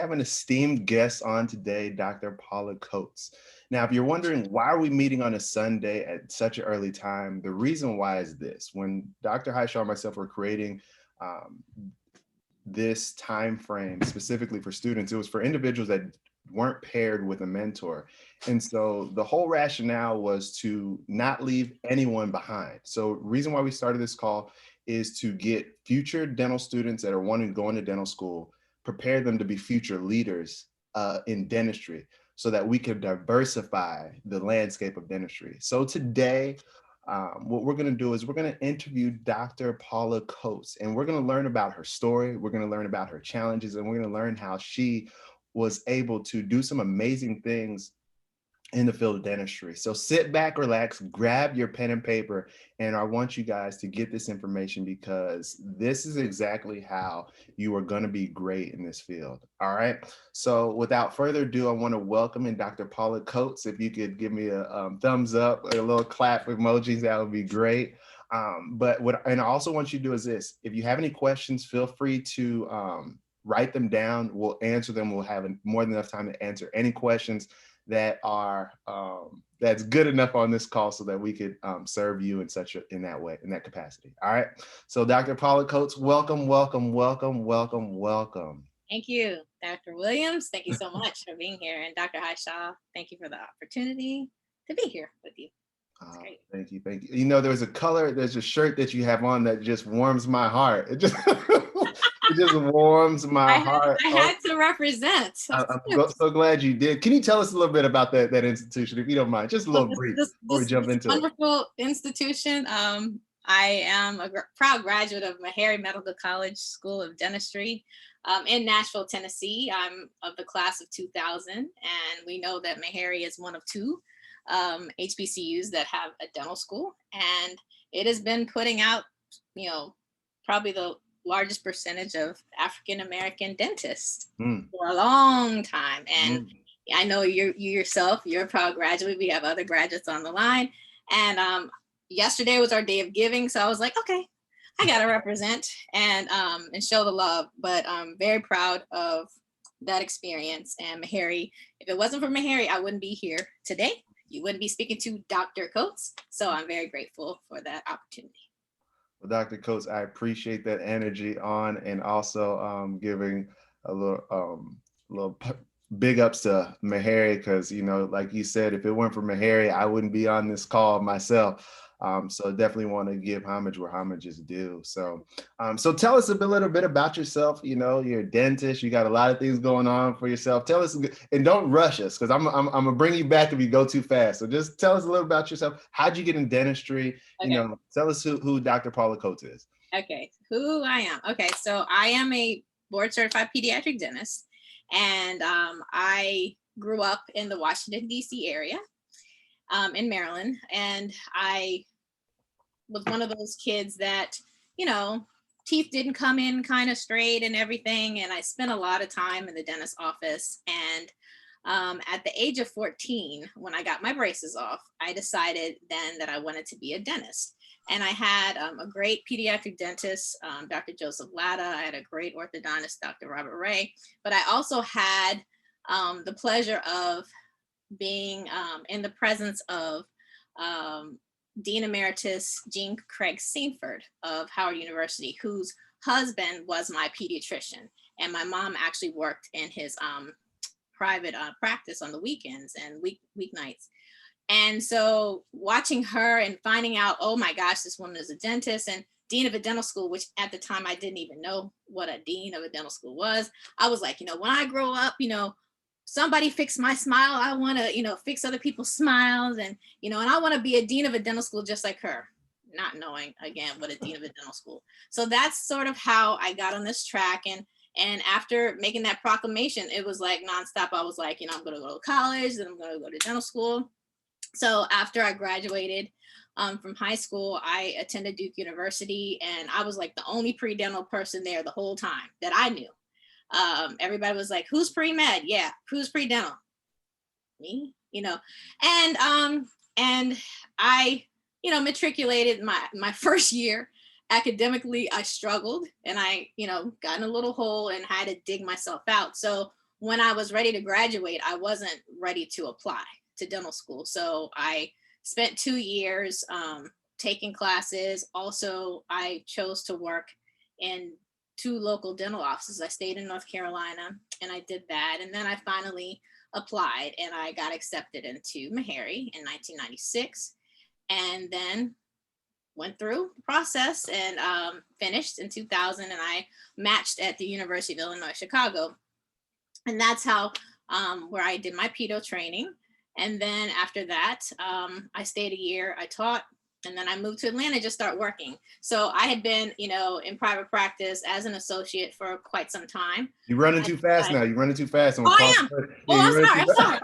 have an esteemed guest on today, Dr. Paula Coates. Now, if you're wondering why are we meeting on a Sunday at such an early time, the reason why is this. When Dr. Highshaw and myself were creating um, this time frame specifically for students, it was for individuals that weren't paired with a mentor. And so the whole rationale was to not leave anyone behind. So reason why we started this call is to get future dental students that are wanting to go into dental school, prepare them to be future leaders in dentistry so that we can diversify the landscape of dentistry. So today, what we're going to do is we're going to interview Dr. Paula Coates, and we're going to learn about her story. We're going to learn about her challenges, and we're going to learn how she was able to do some amazing things in the field of dentistry. So sit back, relax, grab your pen and paper, and I want you guys to get this information because this is exactly how you are going to be great in this field. All right. So without further ado, I want to welcome in Dr. Paula Coates. If you could give me a thumbs up, a little clap emojis, that would be great. And I also want you to do is this: if you have any questions, feel free to write them down. We'll answer them. We'll have more than enough time to answer any questions that are that's good enough on this call so that we could serve you in that way, in that capacity. All right. So Dr. Paula Coates, welcome, welcome, welcome, welcome, welcome. Thank you, Dr. Williams. Thank you so much for being here. And Dr. Highshaw, thank you for the opportunity to be here with you. Thank you. Thank you. You know, there's a shirt that you have on that just warms my heart. It just it just warms my heart. I had to represent. I'm so glad you did. Can you tell us a little bit about that institution, if you don't mind? Just a little brief before we jump into it. Wonderful institution. I am a proud graduate of Meharry Medical College School of Dentistry in Nashville, Tennessee. I'm of the class of 2000, and we know that Meharry is one of two HBCUs that have a dental school, and it has been putting out, probably the largest percentage of African-American dentists for a long time. And I know you yourself, you're a proud graduate. We have other graduates on the line. And yesterday was our day of giving. So I was like, okay, I got to represent and show the love. But I'm very proud of that experience. And Meharry, if it wasn't for Meharry, I wouldn't be here today. You wouldn't be speaking to Dr. Coates. So I'm very grateful for that opportunity. Well, Dr. Coates, I appreciate that energy on, and also giving a little big ups to Meharry, because, like you said, if it weren't for Meharry, I wouldn't be on this call myself. So definitely want to give homage where homage is due. So tell us a little bit about yourself. You're a dentist. You got a lot of things going on for yourself. Tell us, and don't rush us, because I'm gonna bring you back if you go too fast. So just tell us a little about yourself. How'd you get in dentistry? Okay. Tell us who Dr. Paula Coates is. Okay, who I am. Okay, so I am a Board Certified Pediatric Dentist, and I grew up in the Washington, D.C. area in Maryland, and I was one of those kids that, teeth didn't come in kind of straight and everything. And I spent a lot of time in the dentist's office. And at the age of 14, when I got my braces off, I decided then that I wanted to be a dentist. And I had a great pediatric dentist, Dr. Joseph Latta. I had a great orthodontist, Dr. Robert Ray. But I also had the pleasure of being in the presence of Dean Emeritus Jean Craig Seaford of Howard University, whose husband was my pediatrician. And my mom actually worked in his private practice on the weekends and weeknights. And so watching her and finding out, oh my gosh, this woman is a dentist and dean of a dental school, which at the time I didn't even know what a dean of a dental school was. I was like, when I grow up, somebody fix my smile. I want to, fix other people's smiles, and I want to be a dean of a dental school just like her, not knowing again what a dean of a dental school. So that's sort of how I got on this track. And after making that proclamation, it was like nonstop. I was like, I'm going to go to college, then I'm going to go to dental school. So after I graduated from high school, I attended Duke University, and I was like the only pre-dental person there the whole time that I knew. Everybody was like, who's pre-med? Yeah. Who's pre-dental? Me, and I, matriculated my first year. Academically, I struggled, and I, got in a little hole and had to dig myself out. So when I was ready to graduate, I wasn't ready to apply to dental school. So I spent 2 years taking classes. Also, I chose to work in 2 local dental offices. I stayed in North Carolina and I did that. And then I finally applied and I got accepted into Meharry in 1996. And then went through the process and finished in 2000. And I matched at the University of Illinois, Chicago. And that's how, where I did my pedo training. And then after that, I stayed a year, I taught, and then I moved to Atlanta to just start working. So I had been, you know, in private practice as an associate for quite some time. You're running too fast now. You're running too fast. Oh, I am. I'm sorry.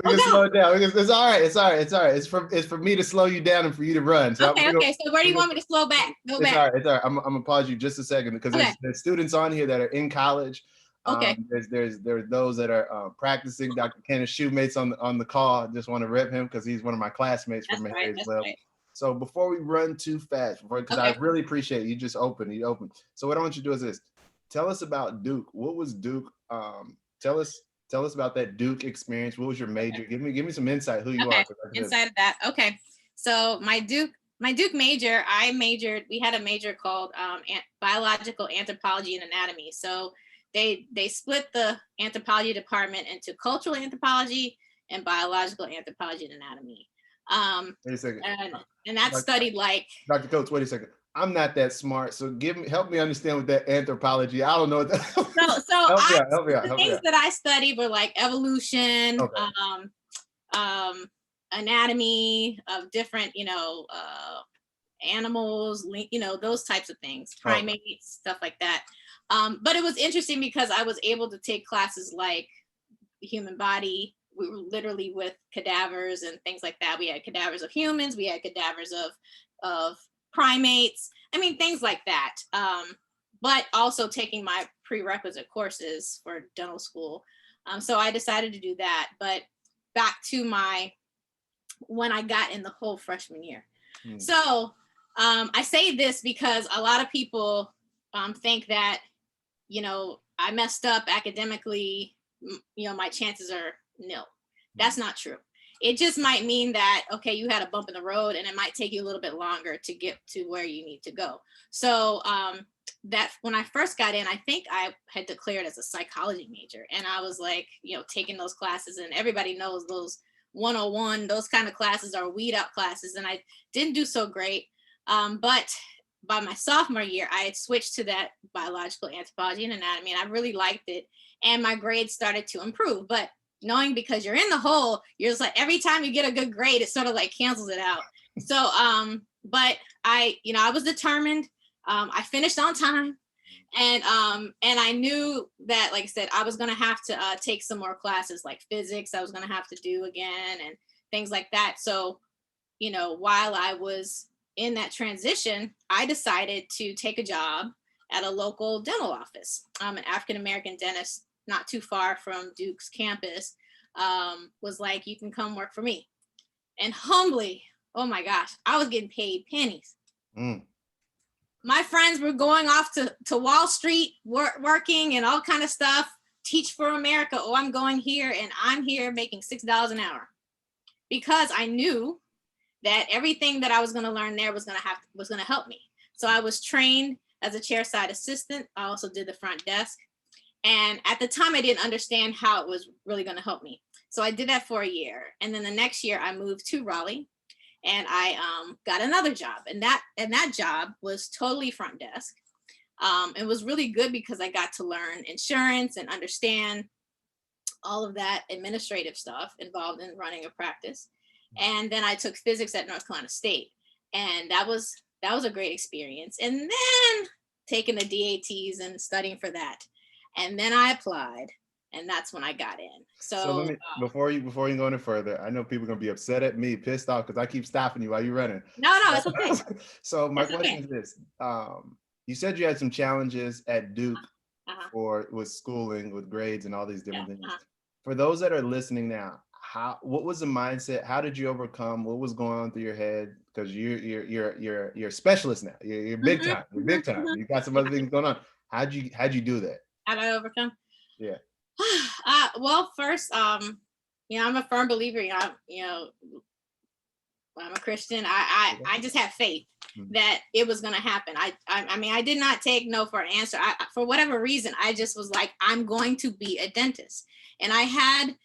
We can slow it down. It's all right. It's all right. It's all right. It's for me to slow you down and for you to run. So okay. So where do you want me to slow back? Go back. It's all right. It's all right. I'm gonna pause you just a second because there's students on here that are in college. Okay. There's those that are practicing. Dr. Kenneth Shoemate's on the call. I just want to rep him because he's one of my classmates from Meharry as well. Right. So before we run too fast, because I really appreciate you just open. So what I want you to do is this: tell us about Duke. What was Duke? Tell us about that Duke experience. What was your major? Give me some insight who you are. Inside of that. Okay. So my Duke major, we had a major called biological anthropology and anatomy. So they split the anthropology department into cultural anthropology and biological anthropology and anatomy. Wait a second. And that studied like Dr. Coates, wait a second. I'm not that smart, so help me understand what that anthropology. I don't know what that. Help me out. The things that I studied were like evolution, anatomy of different, animals, those types of things, primates, stuff like that. But it was interesting because I was able to take classes like the human body. We were literally with cadavers and things like that. We had cadavers of humans. We had cadavers of primates. I mean, things like that. But also taking my prerequisite courses for dental school. So I decided to do that. But back to when I got in the whole freshman year. So I say this because a lot of people think that, I messed up academically, my chances are nil. That's not true. It just might mean that, okay, you had a bump in the road and it might take you a little bit longer to get to where you need to go. So that when I first got in, I think I had declared as a psychology major, and I was like, taking those classes, and everybody knows those 101, those kind of classes are weed out classes, and I didn't do so great. But by my sophomore year, I had switched to that biological anthropology and anatomy, and I really liked it. And my grades started to improve. But knowing because you're in the hole, you're just like, every time you get a good grade, it sort of like cancels it out. So, but I was determined. I finished on time, and I knew that, like I said, I was going to have to take some more classes like physics. I was going to have to do again and things like that. So, while I was in that transition, I decided to take a job at a local dental office. An African-American dentist not too far from Duke's campus was like, you can come work for me. And humbly, oh my gosh, I was getting paid pennies. My friends were going off to Wall Street, working and all kind of stuff, teach for America. Oh, I'm going here and I'm here making $6 an hour, because I knew that everything that I was going to learn there was going to help me. So I was trained as a chairside assistant. I also did the front desk. And at the time, I didn't understand how it was really going to help me. So I did that for a year. And then the next year I moved to Raleigh, and I got another job. And that job was totally front desk. It was really good because I got to learn insurance and understand all of that administrative stuff involved in running a practice. And then I took physics at North Carolina State. And that was a great experience. And then taking the DATs and studying for that. And then I applied, and that's when I got in. So let me, before you go any further, I know people are gonna be upset at me, pissed off, because I keep stopping you while you're running. No, it's okay. So my question is this: you said you had some challenges at Duke with schooling, with grades, and all these different things. For those that are listening now, what was the mindset? How did you overcome? What was going on through your head? Because you're a specialist now. You're big time. You're big time. You got some other things going on. How'd you do that? How did I overcome? Yeah. Well, first, I'm a firm believer. I'm a Christian. I just have faith that it was going to happen. I mean, I did not take no for an answer. For whatever reason, I just was like, I'm going to be a dentist. And I had,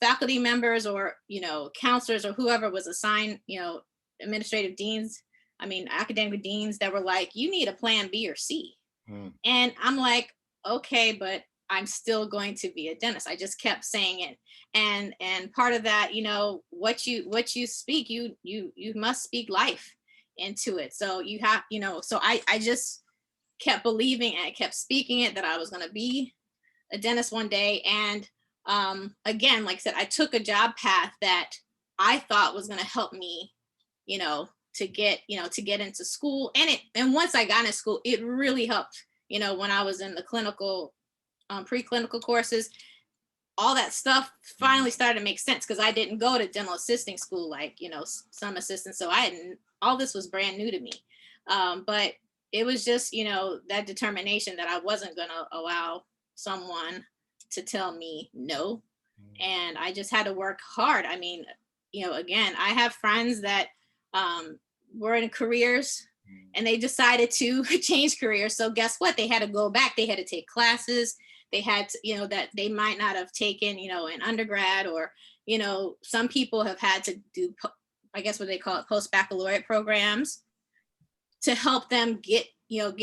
faculty members or, counselors or whoever was assigned, administrative deans, academic deans that were like, you need a plan B or C. And I'm like, okay, but I'm still going to be a dentist. I just kept saying it. And part of that, what you speak, you must speak life into it. So you have, so I just kept believing and I kept speaking it that I was going to be a dentist one day. And again, like I said, I took a job path that I thought was going to help me, to get into school. And once I got into school, it really helped, when I was in the clinical, preclinical courses, all that stuff finally started to make sense because I didn't go to dental assisting school like, some assistants. So all this was brand new to me. But it was just, that determination that I wasn't going to allow someone to tell me no. And I just had to work hard. I mean, again, I have friends that were in careers and they decided to change careers. So guess what? They had to go back. They had to take classes. They had to, that they might not have taken, in undergrad, or, some people have had to do, I guess what they call it, post-baccalaureate programs to help them get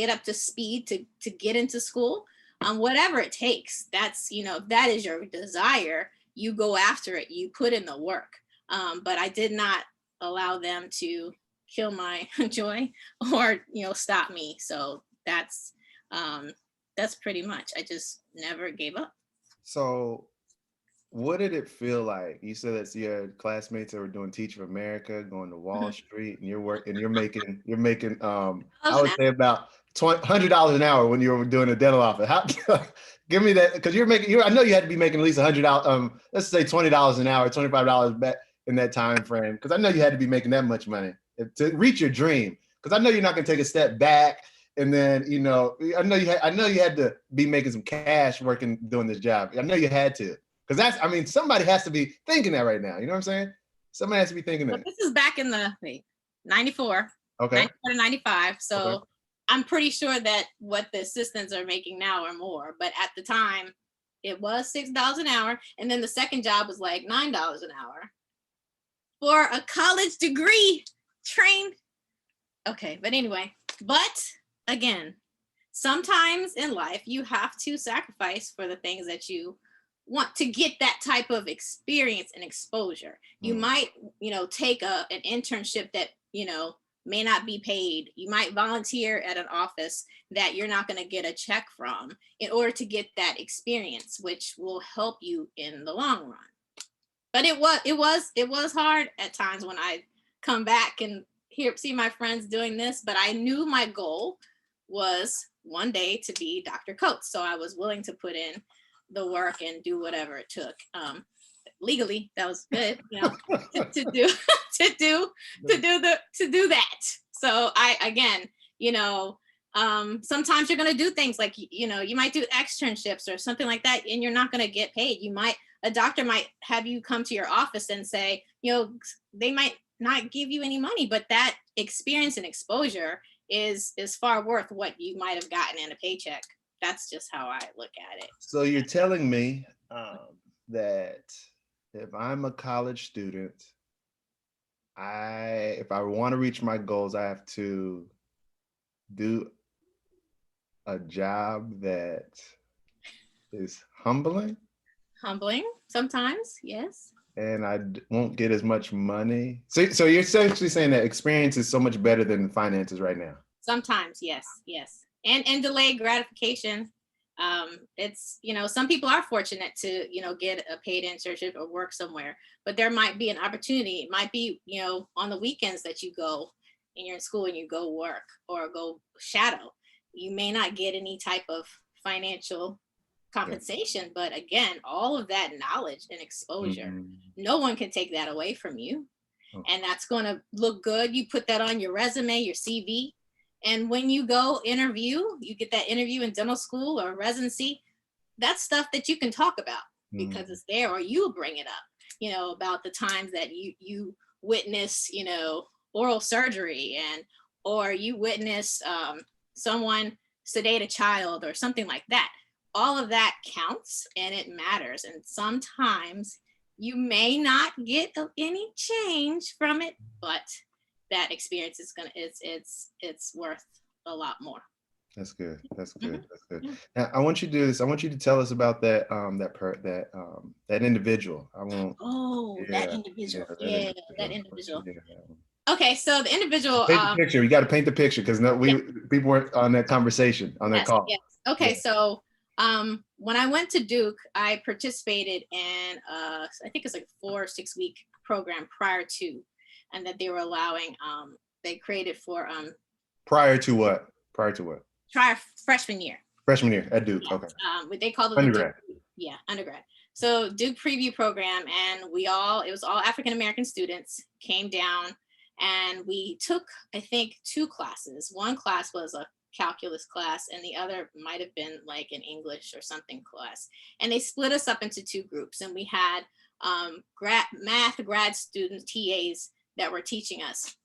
up to speed to get into school. Whatever it takes, that's, if that is your desire, you go after it, you put in the work. But I did not allow them to kill my joy or, stop me. So that's pretty much, I just never gave up. So what did it feel like? You said that your classmates that were doing Teach for America, going to Wall Street, and you're making I would say about $100 an hour when you were doing a dental office. How, give me that, because I know you had to be making at least $100, let's say $20 an hour, $25 back in that time frame, because I know you had to be making that much money to reach your dream. Because I know you're not going to take a step back. And then, I know you had to be making some cash doing this job. I know you had to, because somebody has to be thinking that right now. You know what I'm saying? Somebody has to be thinking that. This is back in the 94, okay, 94 to 95. So okay. I'm pretty sure that what the assistants are making now are more, but at the time it was $6 an hour. And then the second job was like $9 an hour for a college degree trained. Okay. But anyway, again, sometimes in life, you have to sacrifice for the things that you want to get that type of experience and exposure. You might, take an internship that, may not be paid. You might volunteer at an office that you're not going to get a check from in order to get that experience, which will help you in the long run. But it was hard at times when I come back and see my friends doing this, but I knew my goal was one day to be Dr. Coates. So I was willing to put in the work and do whatever it took. Legally, that was good, to do that. So sometimes you're going to do things like, you might do externships or something like that, and you're not going to get paid. A doctor might have you come to your office and say, they might not give you any money, but that experience and exposure is far worth what you might have gotten in a paycheck. That's just how I look at it. So you're telling me that if I'm a college student, if I want to reach my goals, I have to do a job that is humbling? Humbling, sometimes, yes. And I won't get as much money. So you're essentially saying that experience is so much better than finances right now? Sometimes, yes. And delayed gratification. It's, some people are fortunate to, get a paid internship or work somewhere, but there might be an opportunity. It might be, on the weekends that you go and you're in school and you go work or go shadow. You may not get any type of financial compensation, but again, all of that knowledge and exposure, no one can take that away from you. And that's going to look good. You put that on your resume, your CV. And when you go interview, you get that interview in dental school or residency, that's stuff that you can talk about. because Mm. it's there, or you'll bring it up, you know, about the times that you witness, you know, oral surgery, and or you witness someone sedate a child or something like that. All of that counts and it matters. And sometimes you may not get any change from it, but that experience is gonna, it's worth a lot more. That's good. That's Mhm. good. That's good. Yeah. Now, I want you to do this. I want you to tell us about that individual. I won't. Oh, that Yeah, yeah, individual. that Yeah, that individual. I want you individual. to do that one. Okay, so the individual, Paint the picture. You got to paint the picture because no, yeah, people weren't on that conversation on that yes, call. yes. Okay, Yeah. so when I went to Duke, I participated in I think it's like a 4 or 6 week program prior to, and that they were allowing, they created for Prior to what? Prior to what? try freshman year. Freshman year at Duke. Yeah, Okay. what they called it the Duke, Undergrad. yeah, undergrad. So Duke preview program, and it was all African American students came down, and we took, I think, 2 classes. One class was a calculus class, and the other might have been like an English or something class. And they split us up into 2 groups, and we had math grad students, TAs, that were teaching us.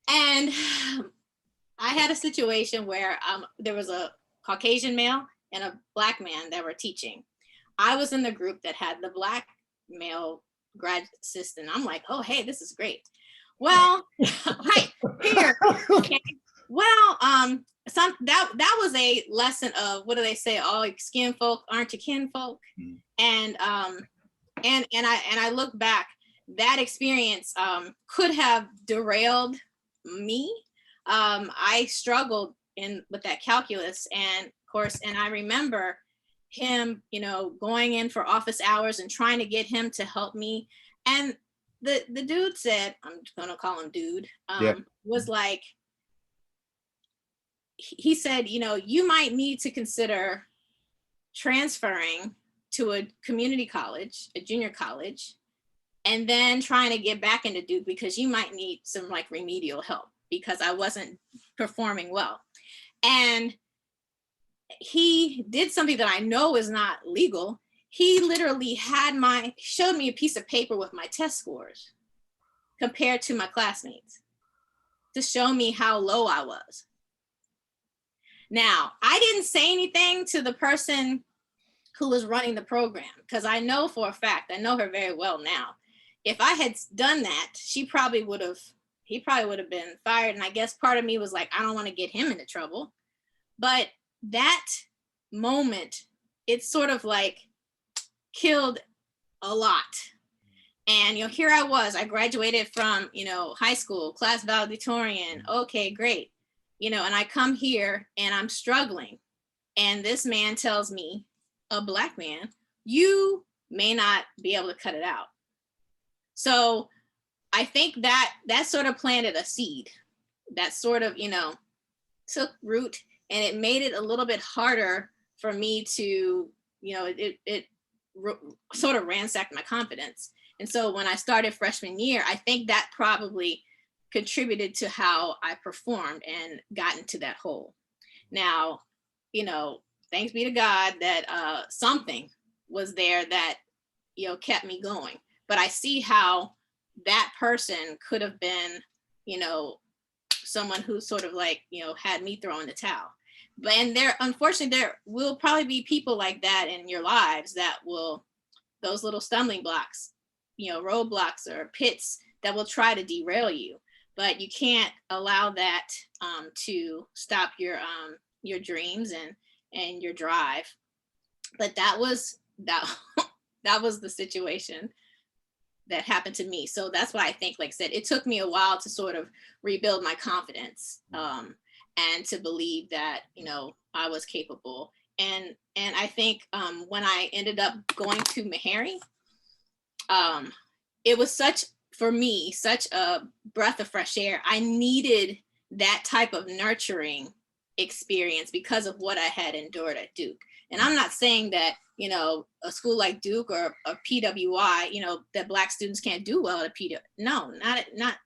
And I had a situation where there was a Caucasian male and a Black man that were teaching. I was in the group that had the Black male grad assistant. I'm like, oh, hey, this is great. Well, right here. Okay. Well, that was a lesson of, what do they say? All skin folk aren't your kin folk. Mm. And I look back, that experience could have derailed me. I struggled with that calculus, and of course, and I remember him, you know, going in for office hours and trying to get him to help me. And the dude said, I'm gonna call him dude, was like, he said, you know, you might need to consider transferring to a community college, a junior college, and then trying to get back into Duke because you might need some like remedial help because I wasn't performing well. And he did something that I know is not legal. He literally showed me a piece of paper with my test scores compared to my classmates to show me how low I was. Now, I didn't say anything to the person who was running the program because I know for a fact, I know her very well now. If I had done that, he probably would have been fired. And I guess part of me was like, I don't want to get him into trouble. But that moment, it sort of like killed a lot. And, you know, here I graduated from, you know, high school, class valedictorian. Okay, great. You know, and I come here and I'm struggling. And this man tells me, a Black man, you may not be able to cut it out. So I think that sort of planted a seed that sort of, you know, took root, and it made it a little bit harder for me to, you know, it sort of ransacked my confidence. And so when I started freshman year, I think that probably contributed to how I performed and got into that hole. Now, you know, thanks be to God that something was there that, you know, kept me going. But I see how that person could have been, you know, someone who sort of like, you know, had me throw in the towel. But and unfortunately, there will probably be people like that in your lives that will, those little stumbling blocks, you know, roadblocks or pits that will try to derail you. But you can't allow that to stop your dreams and your drive. But that was the situation that happened to me. So that's why I think, like I said, it took me a while to sort of rebuild my confidence and to believe that, you know, I was capable. And I think when I ended up going to Meharry, it was for me, such a breath of fresh air. I needed that type of nurturing experience because of what I had endured at Duke. And I'm not saying that, you know, a school like Duke or a PWI, you know, that Black students can't do well at PWI. No, not,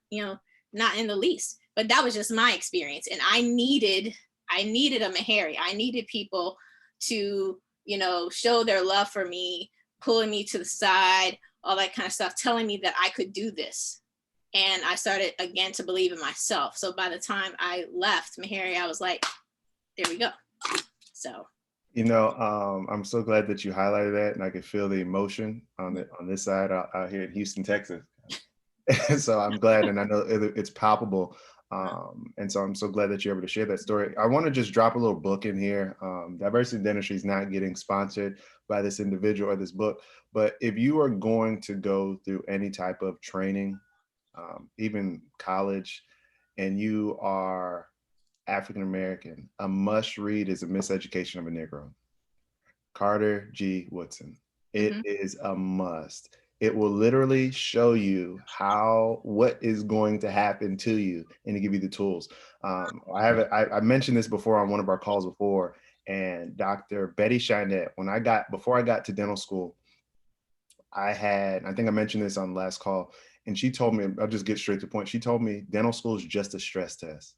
you know, not in the least. But that was just my experience. And I needed a Meharry. I needed people to, show their love for me, pulling me to the side, all that kind of stuff, telling me that I could do this. And I started again to believe in myself. So by the time I left Meharry, I was like, there we go. So. I'm so glad that you highlighted that, and I could feel the emotion on this side out here in Houston, Texas. So I'm glad, and I know it's palpable. And so I'm so glad that you're able to share that story. I want to just drop a little book in here. Diversity in Dentistry is not getting sponsored by this individual or this book, but if you are going to go through any type of training, even college, and you are African American, a must read is A Miseducation of a Negro. Carter G. Woodson. It is a must. It will literally show you what is going to happen to you and to give you the tools. I mentioned this before on one of our calls before, and Dr. Betty Shinette, before I got to dental school, I think I mentioned this on the last call, and she told me, I'll just get straight to the point. She told me dental school is just a stress test.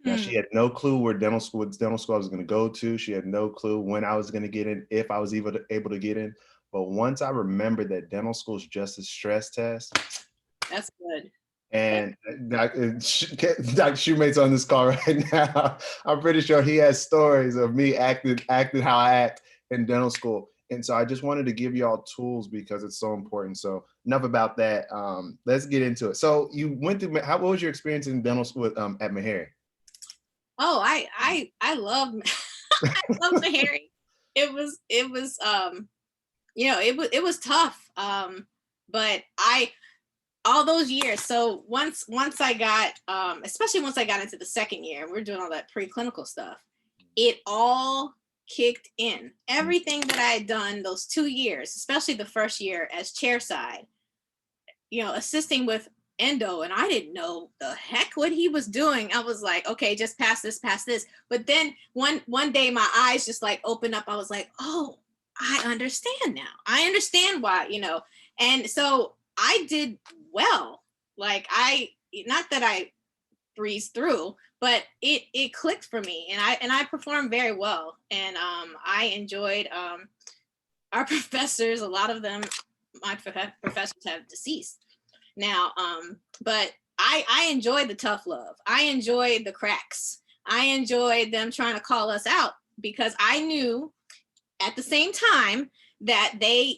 Now, she had no clue what dental school I was going to go to. She had no clue when I was going to get in, if I was even able to get in. But once I remembered that dental school is just a stress test. That's good. And Dr. Shoemate's on this call right now. I'm pretty sure he has stories of me acting how I act in dental school. And so I just wanted to give y'all tools because it's so important. So enough about that. Let's get into it. So you went through, what was your experience in dental school at Meharry? Oh, I love I love Meharry. It was it was tough. But all those years. So once I got especially once I got into the second year, we're doing all that preclinical stuff. It all kicked in. Everything that I had done those 2 years, especially the first year as chair side, assisting with endo, and I didn't know the heck what he was doing. I was like, okay, just pass this. But then one day my eyes just like opened up. I was like, oh, I understand now. I understand why, and so I did well. Like not that I breezed through, but it clicked for me, and I performed very well. And I enjoyed our professors. A lot of them, my professors have deceased now, but I enjoyed the tough love. I enjoyed the cracks. I enjoyed them trying to call us out, because I knew at the same time that they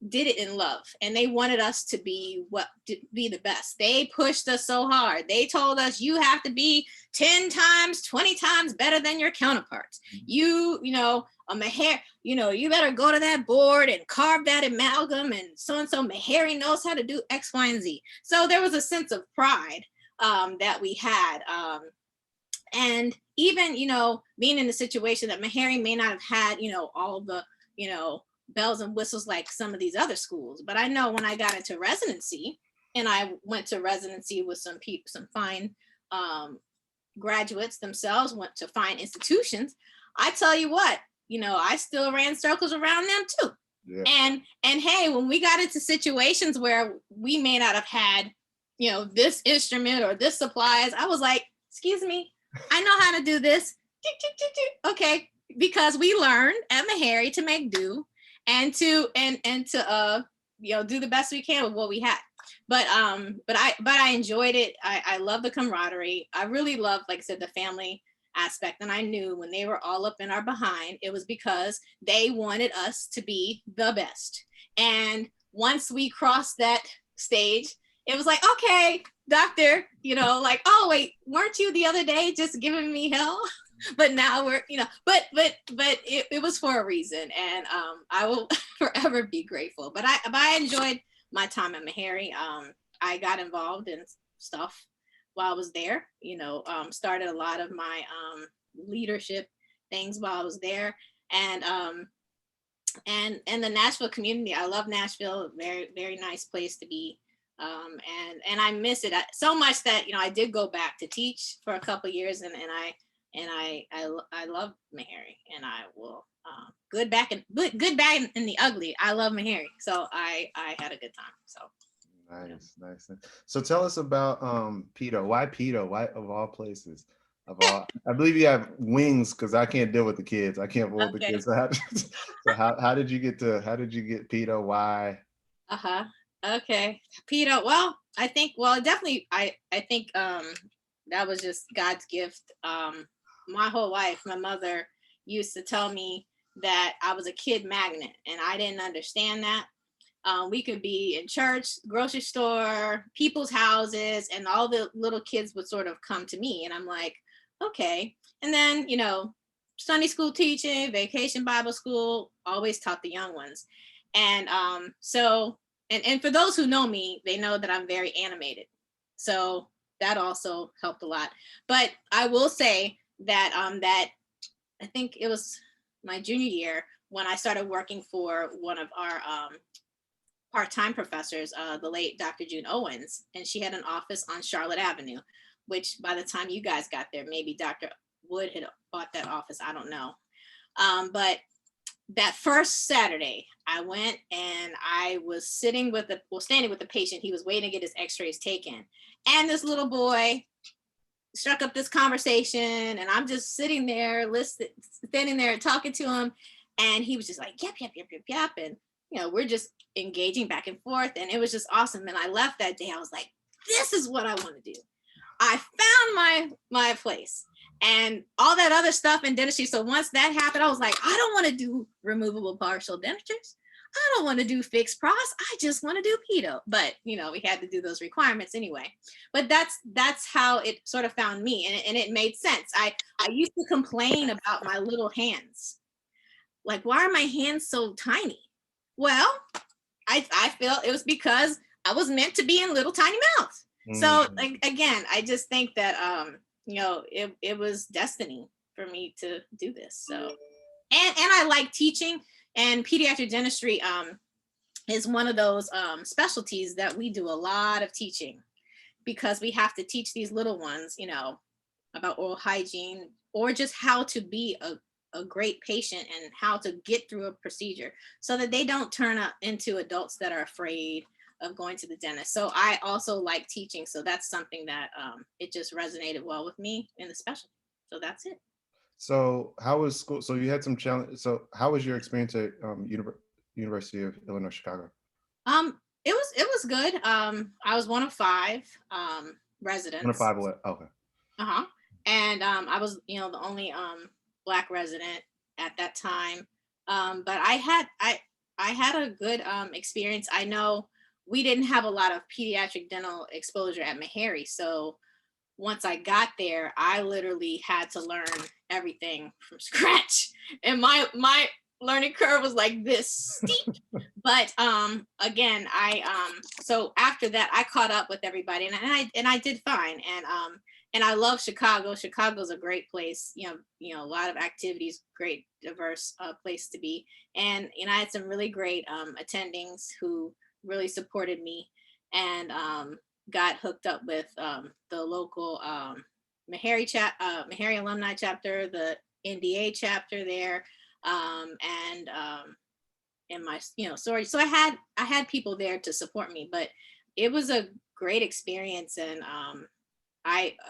did it in love, and they wanted us to be the best. They pushed us so hard. They told us, you have to be 10 times, 20 times better than your counterparts. A Meharry, you better go to that board and carve that amalgam, and so Meharry knows how to do X, Y, and Z. So there was a sense of pride that we had. And even, being in a situation that Meharry may not have had, all the, bells and whistles like some of these other schools. But I know when I got into residency, and I went to residency with some fine graduates themselves, went to fine institutions, I tell you what, I still ran circles around them too. Yeah. And hey, when we got into situations where we may not have had, this instrument or this supplies, I was like, excuse me, I know how to do this. Okay, because we learned at Meharry to make do and to do the best we can with what we had. But I enjoyed it. I love the camaraderie. I really love, like I said, the family aspect. And I knew when they were all up in our behind, it was because they wanted us to be the best. And once we crossed that stage, it was like, okay, doctor, like, oh wait, weren't you the other day just giving me hell? But now we're, but it was for a reason, and I will forever be grateful. But I enjoyed my time at Meharry. I got involved in stuff while I was there. Started a lot of my leadership things while I was there, and the Nashville community. I love Nashville. Very, very nice place to be. And I miss it so much that I did go back to teach for a couple of years, and I love Meharry, and I will good bad and the ugly. I love Meharry, so I had a good time. So nice. So tell us about Pedo. Why Pedo? Why of all places? I believe you have wings because I can't deal with the kids. I can't deal with the Okay. kids. So how did you get pedo? Why? Uh-huh. Okay. Pedo. Well, definitely I think that was just God's gift. My whole life, my mother used to tell me that I was a kid magnet, and I didn't understand that. We could be in church, grocery store, people's houses, and all the little kids would sort of come to me. And I'm like, okay. And then, Sunday school teaching, vacation Bible school, always taught the young ones. And and for those who know me, they know that I'm very animated. So that also helped a lot. But I will say that that I think it was my junior year when I started working for one of our part-time professors, the late Dr. June Owens, and she had an office on Charlotte Avenue, which by the time you guys got there, maybe Dr. Wood had bought that office. I don't know. But that first Saturday, I went and I was standing with the patient. He was waiting to get his x-rays taken. And this little boy struck up this conversation, and I'm just sitting there, standing there talking to him. And he was just like, yep, yep, yep, yep, yep. And, we're just engaging back and forth. And it was just awesome. And I left that day. I was like, this is what I want to do. I found my place and all that other stuff in dentistry. So once that happened, I was like, I don't want to do removable partial dentures. I don't want to do fixed pros. I just want to do pedo. But, we had to do those requirements anyway. But that's how it sort of found me. And it made sense. I used to complain about my little hands. Like, why are my hands so tiny? Well, I felt it was because I was meant to be in little tiny mouths. So like, again, I just think that, it was destiny for me to do this. So, and I like teaching, and pediatric dentistry is one of those specialties that we do a lot of teaching, because we have to teach these little ones, about oral hygiene, or just how to be a great patient and how to get through a procedure so that they don't turn up into adults that are afraid of going to the dentist. So I also like teaching. So that's something that it just resonated well with me in the specialty. So that's it. So how was school? So you had some challenge. So how was your experience at University of Illinois Chicago? It was good. I was one of 5 residents. One of 5 what? Okay. Uh-huh. And I was, the only Black resident at that time. But I had a good experience. I know we didn't have a lot of pediatric dental exposure at Meharry. So once I got there, I literally had to learn everything from scratch. And my learning curve was like this steep. But again, so after that, I caught up with everybody, and I did fine. And I love Chicago. Chicago's a great place. A lot of activities, great diverse place to be. And I had some really great attendings who really supported me, and got hooked up with the local Meharry alumni chapter, the NDA chapter there, and my sorry. So I had people there to support me, but it was a great experience. And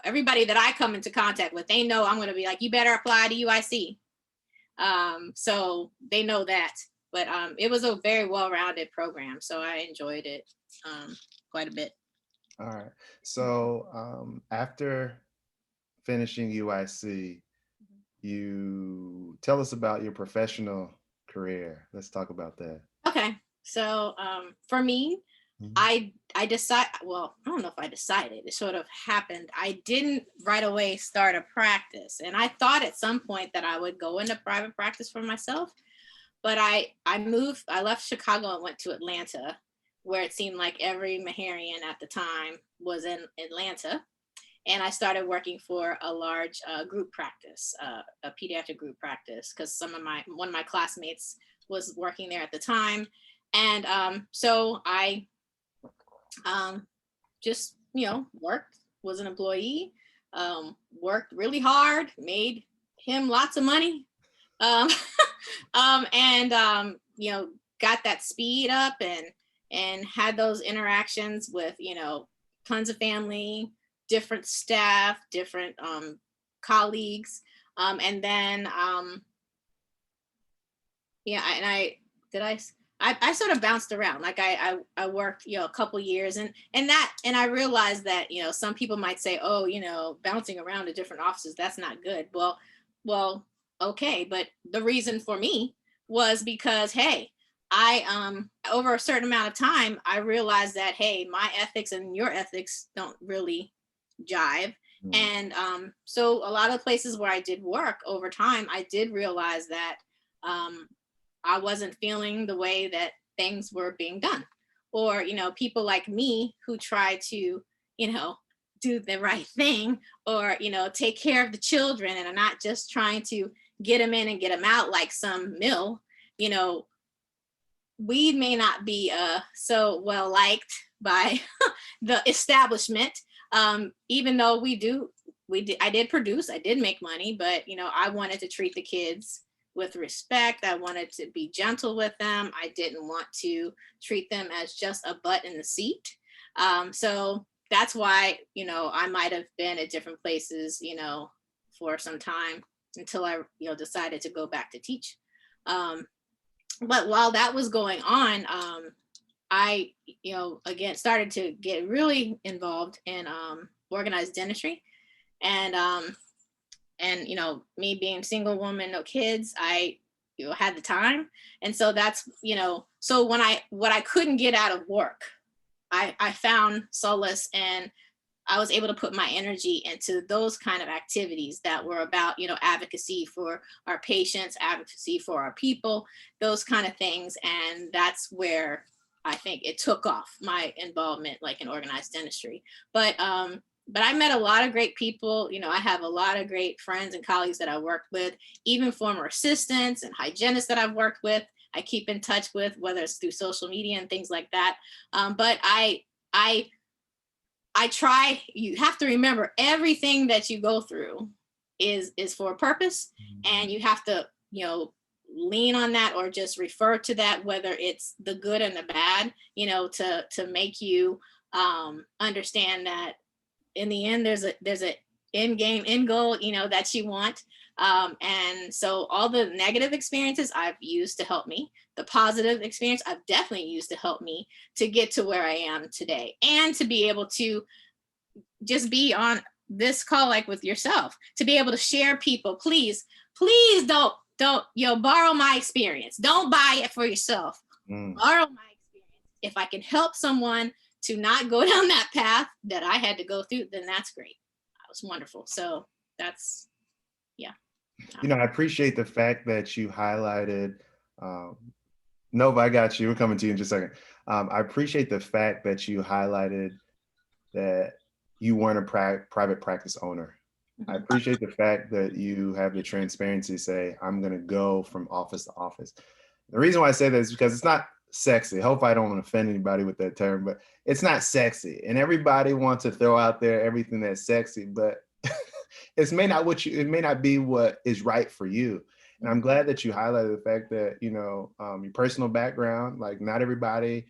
everybody that I come into contact with, they know I'm going to be like, you better apply to UIC. So they know that. But it was a very well-rounded program, so I enjoyed it quite a bit. All right. So after finishing UIC, you tell us about your professional career. Let's talk about that. Okay. So for me, I decided, well, I don't know if I decided, it sort of happened. I didn't right away start a practice. And I thought at some point that I would go into private practice for myself. But I left Chicago and went to Atlanta, where it seemed like every Meharryan at the time was in Atlanta. And I started working for a large group practice, a pediatric group practice, because one of my classmates was working there at the time. And so I just, worked, was an employee, worked really hard, made him lots of money. And got that speed up and had those interactions with, tons of family, different staff, different colleagues. And then, yeah, and I sort of bounced around. Like I worked, you know, a couple years, and I realized that, you know, some people might say, oh, you know, bouncing around to different offices, that's not good. Well, okay, but the reason for me was because, hey, I over a certain amount of time, I realized that, hey, my ethics and your ethics don't really jive. And so a lot of places where I did work over time, I did realize that um, I wasn't feeling the way that things were being done. Or, you know, people like me who try to, you know, do the right thing, or, you know, take care of the children and are not just trying to get them in and get them out like some mill, you know, we may not be so well liked by the establishment. Even though I did produce, I did make money, but, you know, I wanted to treat the kids with respect. I wanted to be gentle with them. I didn't want to treat them as just a butt in the seat. So that's why, you know, I might have been at different places, you know, for some time until I, you know, decided to go back to teach. But while that was going on, I, you know, again, started to get really involved in organized dentistry. And you know, me being a single woman, no kids, I, you know, had the time. And so that's, you know, so when what I couldn't get out of work, I found solace, and I was able to put my energy into those kind of activities that were about, you know, advocacy for our patients, advocacy for our people, those kind of things. And that's where I think it took off, my involvement like in organized dentistry. But I met a lot of great people. You know, I have a lot of great friends and colleagues that I worked with, even former assistants and hygienists that I've worked with. I keep in touch with, whether it's through social media and things like that. But I try. You have to remember, everything that you go through is for a purpose, and you have to, you know, lean on that, or just refer to that, whether it's the good and the bad, you know, to make you understand that in the end, there's a end goal, you know, that you want. And so all the negative experiences I've used to help me. The positive experience I've definitely used to help me to get to where I am today, and to be able to just be on this call, like with yourself, to be able to share people. Please don't, you know, borrow my experience. Don't buy it for yourself. Borrow my experience. If I can help someone to not go down that path that I had to go through, then that's great. That was wonderful. So that's, yeah. You know, I appreciate the fact that you highlighted, Nova, I got you. We're coming to you in just a second. I appreciate the fact that you highlighted that you weren't a private practice owner. I appreciate the fact that you have the transparency to say, I'm going to go from office to office. The reason why I say that is because it's not sexy. I hope I don't offend anybody with that term, but it's not sexy. And everybody wants to throw out there everything that's sexy, but it may not be what is right for you. And I'm glad that you highlighted the fact that, you know, your personal background, like not everybody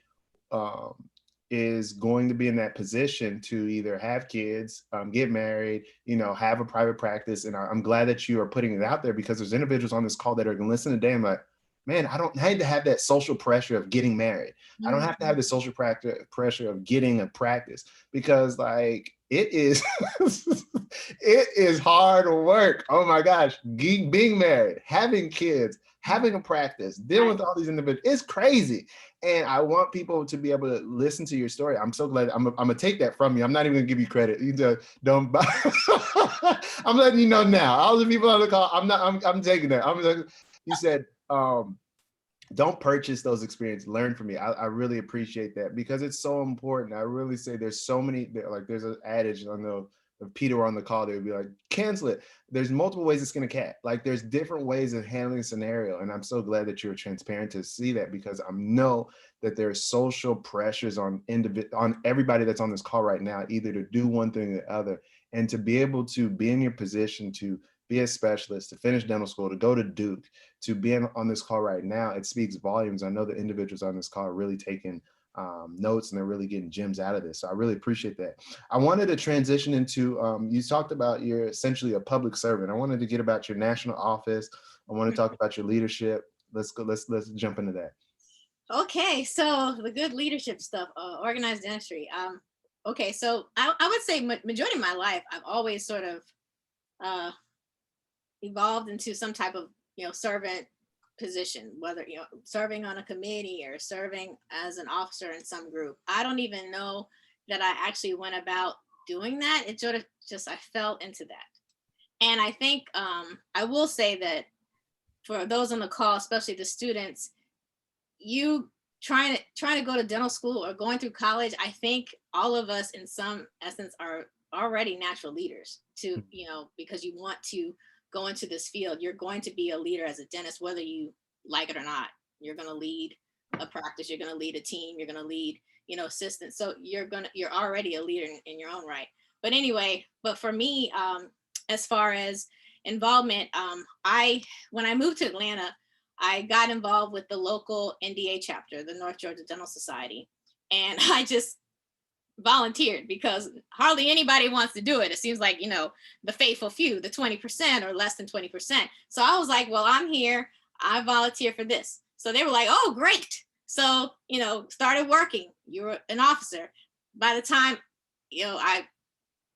is going to be in that position to either have kids, get married, you know, have a private practice. And I'm glad that you are putting it out there, because there's individuals on this call that are going to listen today and like, man, I don't have to have that social pressure of getting married. I don't have to have the social pressure of getting a practice, because like it is, it is hard work. Oh my gosh, being married, having kids, having a practice, dealing with all these individuals, it's crazy. And I want people to be able to listen to your story. I'm so glad. I'm gonna take that from you. I'm not even gonna give you credit. You don't. I'm letting you know now. All the people on the call, I'm taking that. You said, don't purchase those experiences. Learn from me. I really appreciate that, because it's so important. I really say there's so many, like there's an adage, I know if Peter were on the call, they would be like, cancel it. There's multiple ways it's going to cat. Like there's different ways of handling a scenario. And I'm so glad that you're transparent to see that, because I know that there's social pressures on everybody that's on this call right now, either to do one thing or the other, and to be able to be in your position to be a specialist, to finish dental school, to go to Duke, to be on this call right now, it speaks volumes. I know the individuals on this call are really taking notes, and they're really getting gems out of this. So I really appreciate that. I wanted to transition into, you talked about you're essentially a public servant. I wanted to get about your national office. I want to talk about your leadership. Let's jump into that. Okay, so the good leadership stuff, organized dentistry. Okay, so I would say majority of my life, I've always sort of evolved into some type of, servant position, whether, serving on a committee or serving as an officer in some group. I don't even know that I actually went about doing that. It sort of just, I fell into that. And I think I will say that for those on the call, especially the students, you trying to go to dental school or going through college, I think all of us in some essence are already natural leaders to, because you want to go into this field. You're going to be a leader as a dentist, whether you like it or not. You're going to lead a practice, you're going to lead a team, you're going to lead, assistants. So you're already a leader in your own right. But anyway, but for me, as far as involvement, when I moved to Atlanta, I got involved with the local NDA chapter, the North Georgia Dental Society. And I just volunteered because hardly anybody wants to do it. It seems like, the faithful few, the 20% or less than 20%. So I was like, well, I'm here. I volunteer for this. So they were like, oh, great. So, started working. You were an officer. By the time, I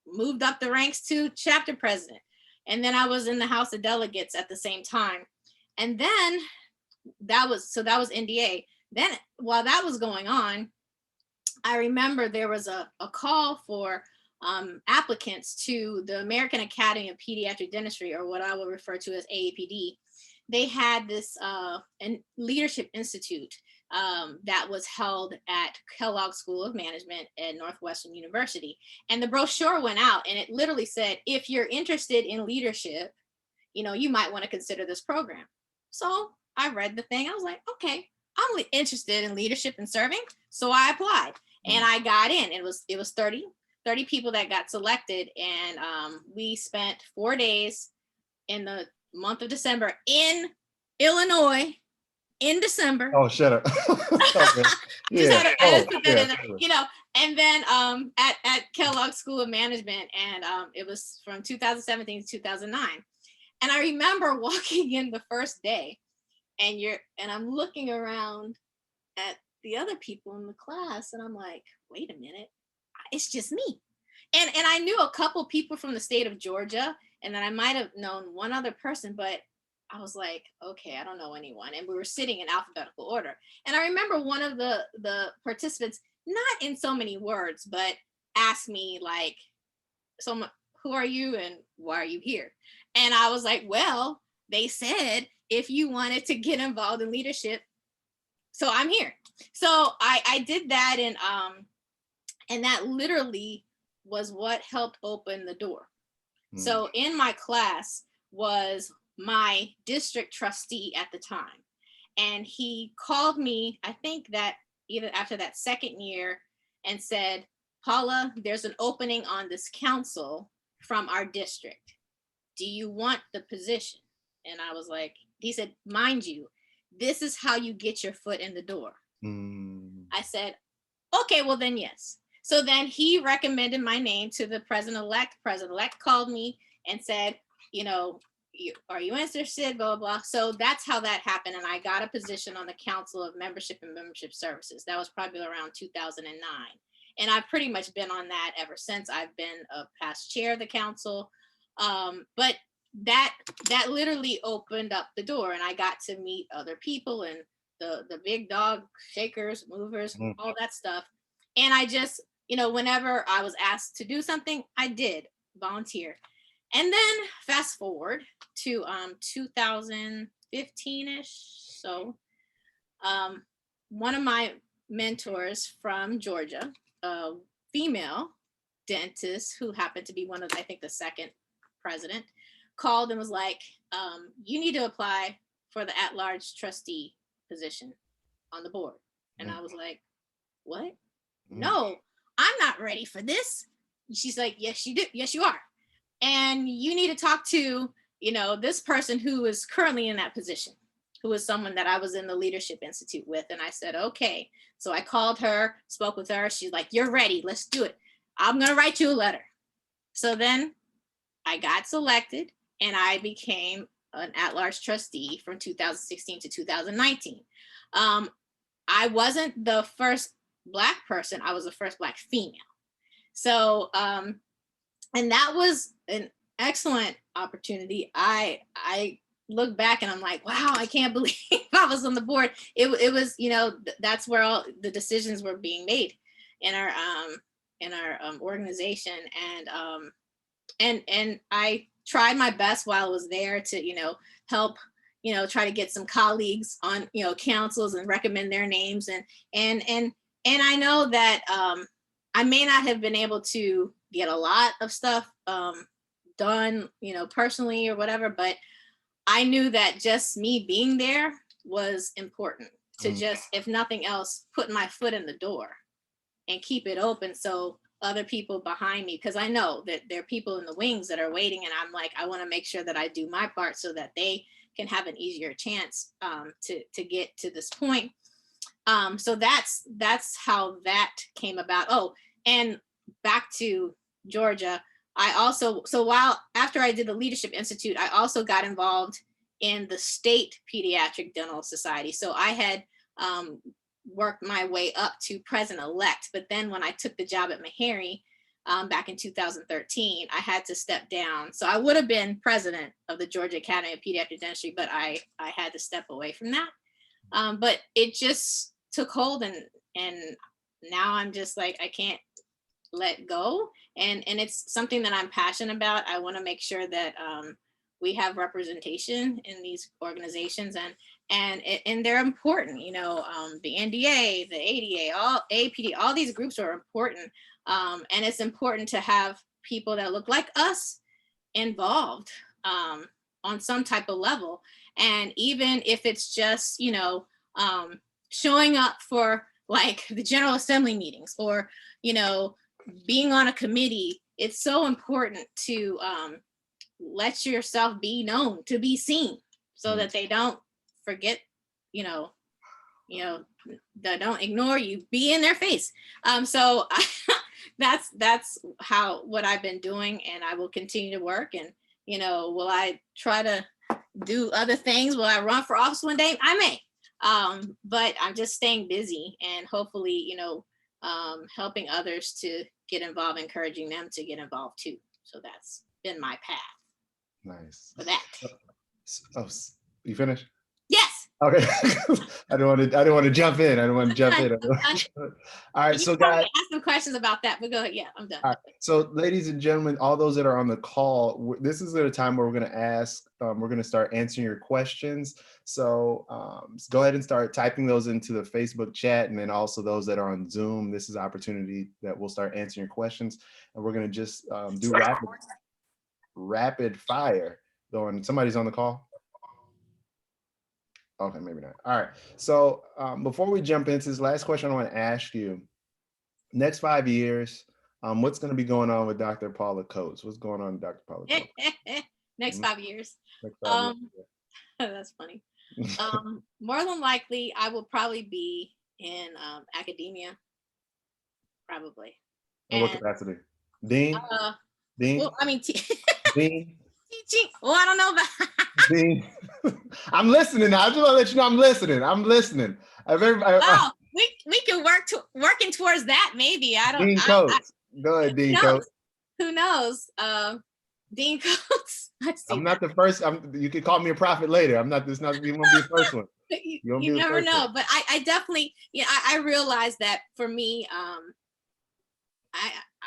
moved up the ranks to chapter president. And then I was in the House of Delegates at the same time. And then that was NDA. Then while that was going on, I remember there was a call for applicants to the American Academy of Pediatric Dentistry, or what I will refer to as AAPD. They had this leadership institute that was held at Kellogg School of Management at Northwestern University. And the brochure went out and it literally said, if you're interested in leadership, you might want to consider this program. So I read the thing. I was like, okay, I'm interested in leadership and serving. So I applied and I got in. It was 30 people that got selected. And we spent 4 days in the month of December in Illinois in December. Oh, shut up. Yeah. And then at Kellogg School of Management. And it was from 2017 to 2009. And I remember walking in the first day and I'm looking around at the other people in the class and I'm like, wait a minute, it's just me. And I knew a couple people from the state of Georgia, and then I might have known one other person, but I was like, okay, I don't know anyone. And we were sitting in alphabetical order. And I remember one of the participants, not in so many words, but asked me like, so who are you and why are you here? And I was like, well, they said if you wanted to get involved in leadership, so I'm here. So I did that, and that literally was what helped open the door. So in my class was my district trustee at the time, and he called me, I think that either after that second year, and said, Paula, there's an opening on this council from our district. Do you want the position? And I was like, he said, mind you, this is how you get your foot in the door. I said, okay, well then yes. So then he recommended my name to the president-elect. President-elect called me and said, are you interested, blah, blah, blah. So that's how that happened. And I got a position on the Council of Membership and Membership Services. That was probably around 2009. And I've pretty much been on that ever since. I've been a past chair of the council. But that literally opened up the door, and I got to meet other people and the big dog shakers, movers, all that stuff. And I just, whenever I was asked to do something, I did volunteer. And then fast forward to 2015-ish. So one of my mentors from Georgia, a female dentist who happened to be one of, I think, the second president, called and was like, you need to apply for the at-large trustee position on the board. And I was like, what? No, I'm not ready for this. She's like, yes, you do. Yes, you are. And you need to talk to, this person who is currently in that position. who was someone that I was in the Leadership Institute with. And I said, okay. So I called her, spoke with her. She's like, you're ready. Let's do it. I'm going to write you a letter. So then I got selected and I became an at-large trustee from 2016 to 2019. I wasn't the first Black person. I was the first Black female. So, and that was an excellent opportunity. I look back and I'm like, wow, I can't believe I was on the board. It was, you know, that's where all the decisions were being made in our organization. And I tried my best while I was there to, you know, help, you know, try to get some colleagues on, you know, councils and recommend their names. And I know that I may not have been able to get a lot of stuff done, you know, personally or whatever, but I knew that just me being there was important to just, if nothing else, put my foot in the door and keep it open so other people behind me, because I know that there are people in the wings that are waiting, and I'm like, I want to make sure that I do my part so that they can have an easier chance to get to this point. So that's how that came about. Oh, and back to Georgia, I also, so after I did the Leadership Institute, I also got involved in the state Pediatric Dental Society. So I had worked my way up to president-elect, but then when I took the job at Meharry back in 2013, I had to step down. So I would have been president of the Georgia Academy of Pediatric Dentistry, but I had to step away from that. But it just took hold, and now I'm just like, I can't let go. And it's something that I'm passionate about. I want to make sure that we have representation in these organizations, and they're important. You know, the NDA, the ADA, all APD, all these groups are important, and it's important to have people that look like us involved on some type of level. And even if it's just, you know, showing up for like the General Assembly meetings, or, you know, being on a committee, it's so important to let yourself be known, to be seen, so that they don't forget, you know, they don't ignore you, be in their face. So that's what I've been doing, and I will continue to work. And, you know, will I try to do other things? Will I run for office one day? I may, but I'm just staying busy, and hopefully, you know, helping others to get involved, encouraging them to get involved too. So that's been my path. Nice. For that. Oh, you finished? Yes. Okay. I don't want to jump in. All right. So guys, ask some questions about that, but go ahead. Yeah, I'm done. All right. So ladies and gentlemen, all those that are on the call, this is the time where we're going to ask, we're going to start answering your questions. So go ahead and start typing those into the Facebook chat. And then also those that are on Zoom, this is an opportunity that we'll start answering your questions. And we're going to just do rapid fire. Somebody's on the call? Okay, maybe not. All right. So before we jump into this last question, I want to ask you, next 5 years, what's going to be going on with Dr. Paula Coates? What's going on with Dr. Paula Coates? Next 5 years. Next 5 years. That's funny. More than likely, I will probably be in academia, probably. In what capacity? Dean? Dean? Well, I mean, Dean? teaching. Well, I don't know about Dean? I'm listening now. I just want to let you know I'm listening. We can working towards that. Maybe. I don't. Dean Coates. Go ahead, Dean Coates. Who knows? Dean Coates. I'm not the first. You can call me a prophet later. I'm not. You won't be the first one. You never know. But I definitely. Yeah. I realize that for me.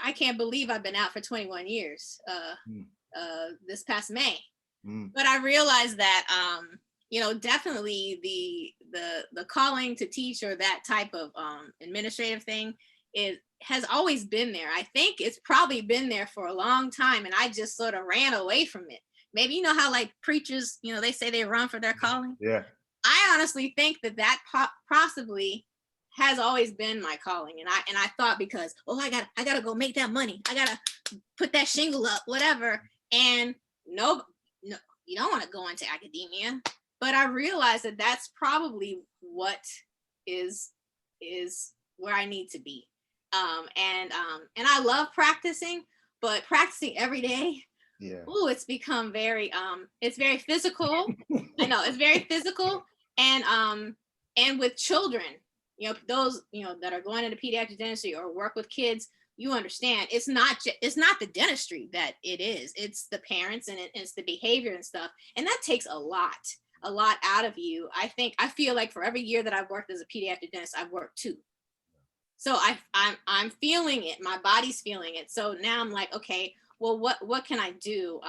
I can't believe I've been out for 21 years. This past May. But I realized that you know, definitely the calling to teach, or that type of administrative thing, has always been there. I think it's probably been there for a long time, and I just sort of ran away from it. Maybe, you know how like preachers, you know, they say they run for their calling. Yeah. I honestly think that possibly has always been my calling, and I thought, because I gotta go make that money, I gotta put that shingle up, whatever. And no, you don't want to go into academia. but I realized that that's probably what is where I need to be. And I love practicing, but practicing every day, Yeah. oh, it's become very it's very physical. I know it's very physical, and with children, those that are going into pediatric dentistry or work with kids, you understand it's not the dentistry that it is, it's the parents, and it's the behavior and stuff, and that takes a lot out of you. I feel like for every year that I've worked as a pediatric dentist, I've worked 2. So I'm feeling it. My body's feeling it. So now I'm like, okay, well, what can I do?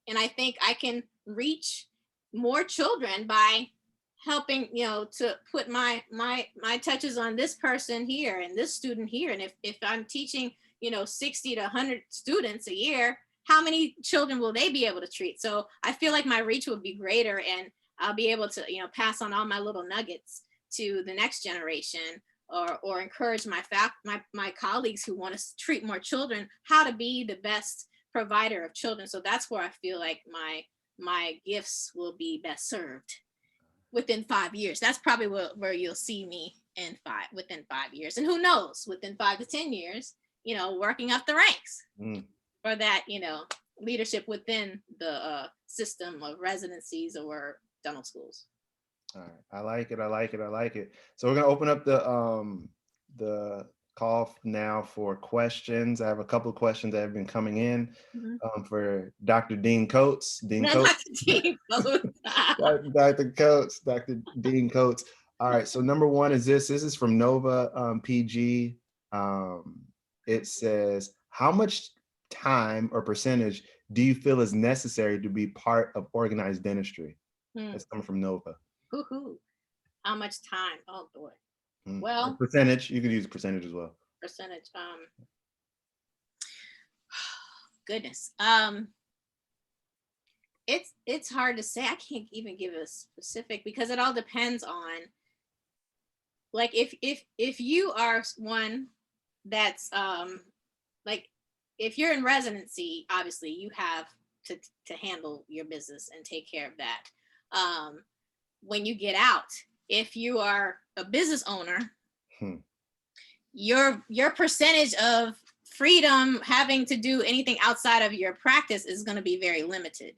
And I think I can reach more children by helping, to put my touches on this person here and this student here. And if I'm teaching, 60 to 100 students a year, how many children will they be able to treat? So I feel like my reach would be greater, and I'll be able to, pass on all my little nuggets to the next generation, or encourage my colleagues who want to treat more children, how to be the best provider of children. So that's where I feel like my gifts will be best served within 5 years. That's probably where you'll see me within 5 years. And who knows, within 5 to 10 years, working up the ranks for that, leadership within the system of residencies or dental schools. All right. I like it. So we're gonna open up the call now for questions. I have a couple of questions that have been coming in for Dr. Dean Coates. Dr. Dean Coates. Dr. Dean Coates. All right. So number one is this. This is from Nova PG. It says, how much time or percentage do you feel is necessary to be part of organized dentistry? That's coming from Nova. How much time? Oh boy. Well, percentage. You could use percentage as well. Percentage. Goodness. It's hard to say. I can't even give a specific, because it all depends on, like, if you are one that's like, if you're in residency, obviously you have to handle your business and take care of that. When you get out, if you are a business owner, your percentage of freedom having to do anything outside of your practice is going to be very limited.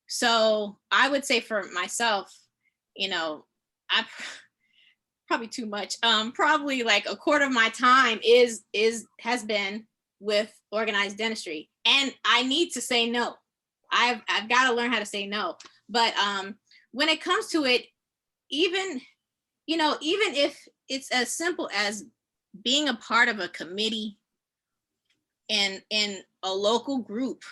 So I would say for myself, I probably too much. Probably like a quarter of my time has been with organized dentistry, and I need to say no. I've got to learn how to say no. But when it comes to it, even if it's as simple as being a part of a committee in a local group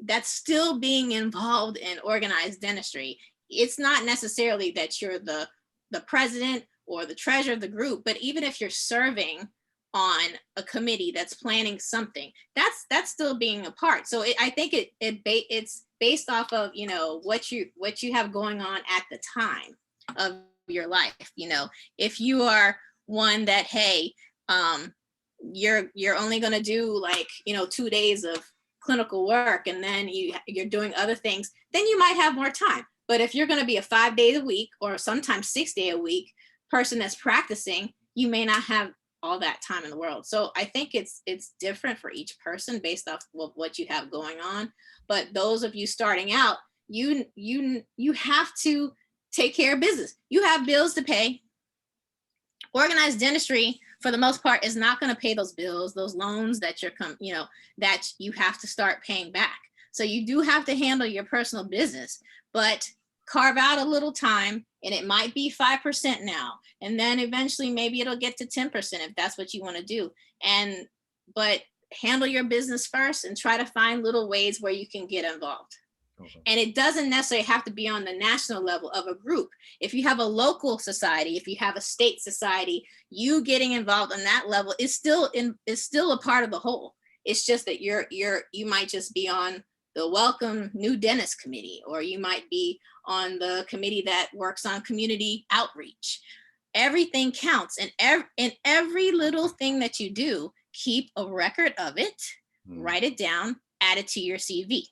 that's still being involved in organized dentistry, it's not necessarily that you're the president or the treasurer of the group, but even if you're serving on a committee that's planning something, that's still being a part. So I think it's based off of what you have going on at the time of your life. If you are one that, hey, you're only going to do 2 days of clinical work, and then you're doing other things, then you might have more time. But if you're going to be a 5 days a week or sometimes 6 day a week person that's practicing, you may not have all that time in the world. So I think it's different for each person based off of what you have going on. But those of you starting out, you have to take care of business. You have bills to pay. Organized dentistry, for the most part, is not going to pay those bills, those loans that that you have to start paying back. So you do have to handle your personal business, but carve out a little time, and it might be 5% now, and then eventually maybe it'll get to 10% if that's what you want to do. But handle your business first and try to find little ways where you can get involved. Okay. And it doesn't necessarily have to be on the national level of a group. If you have a local society, if you have a state society, you getting involved on that level is still a part of the whole. It's just that you might just be on the Welcome New Dentist Committee, or you might be on the committee that works on community outreach. Everything counts, and every little thing that you do, keep a record of it, write it down, add it to your CV.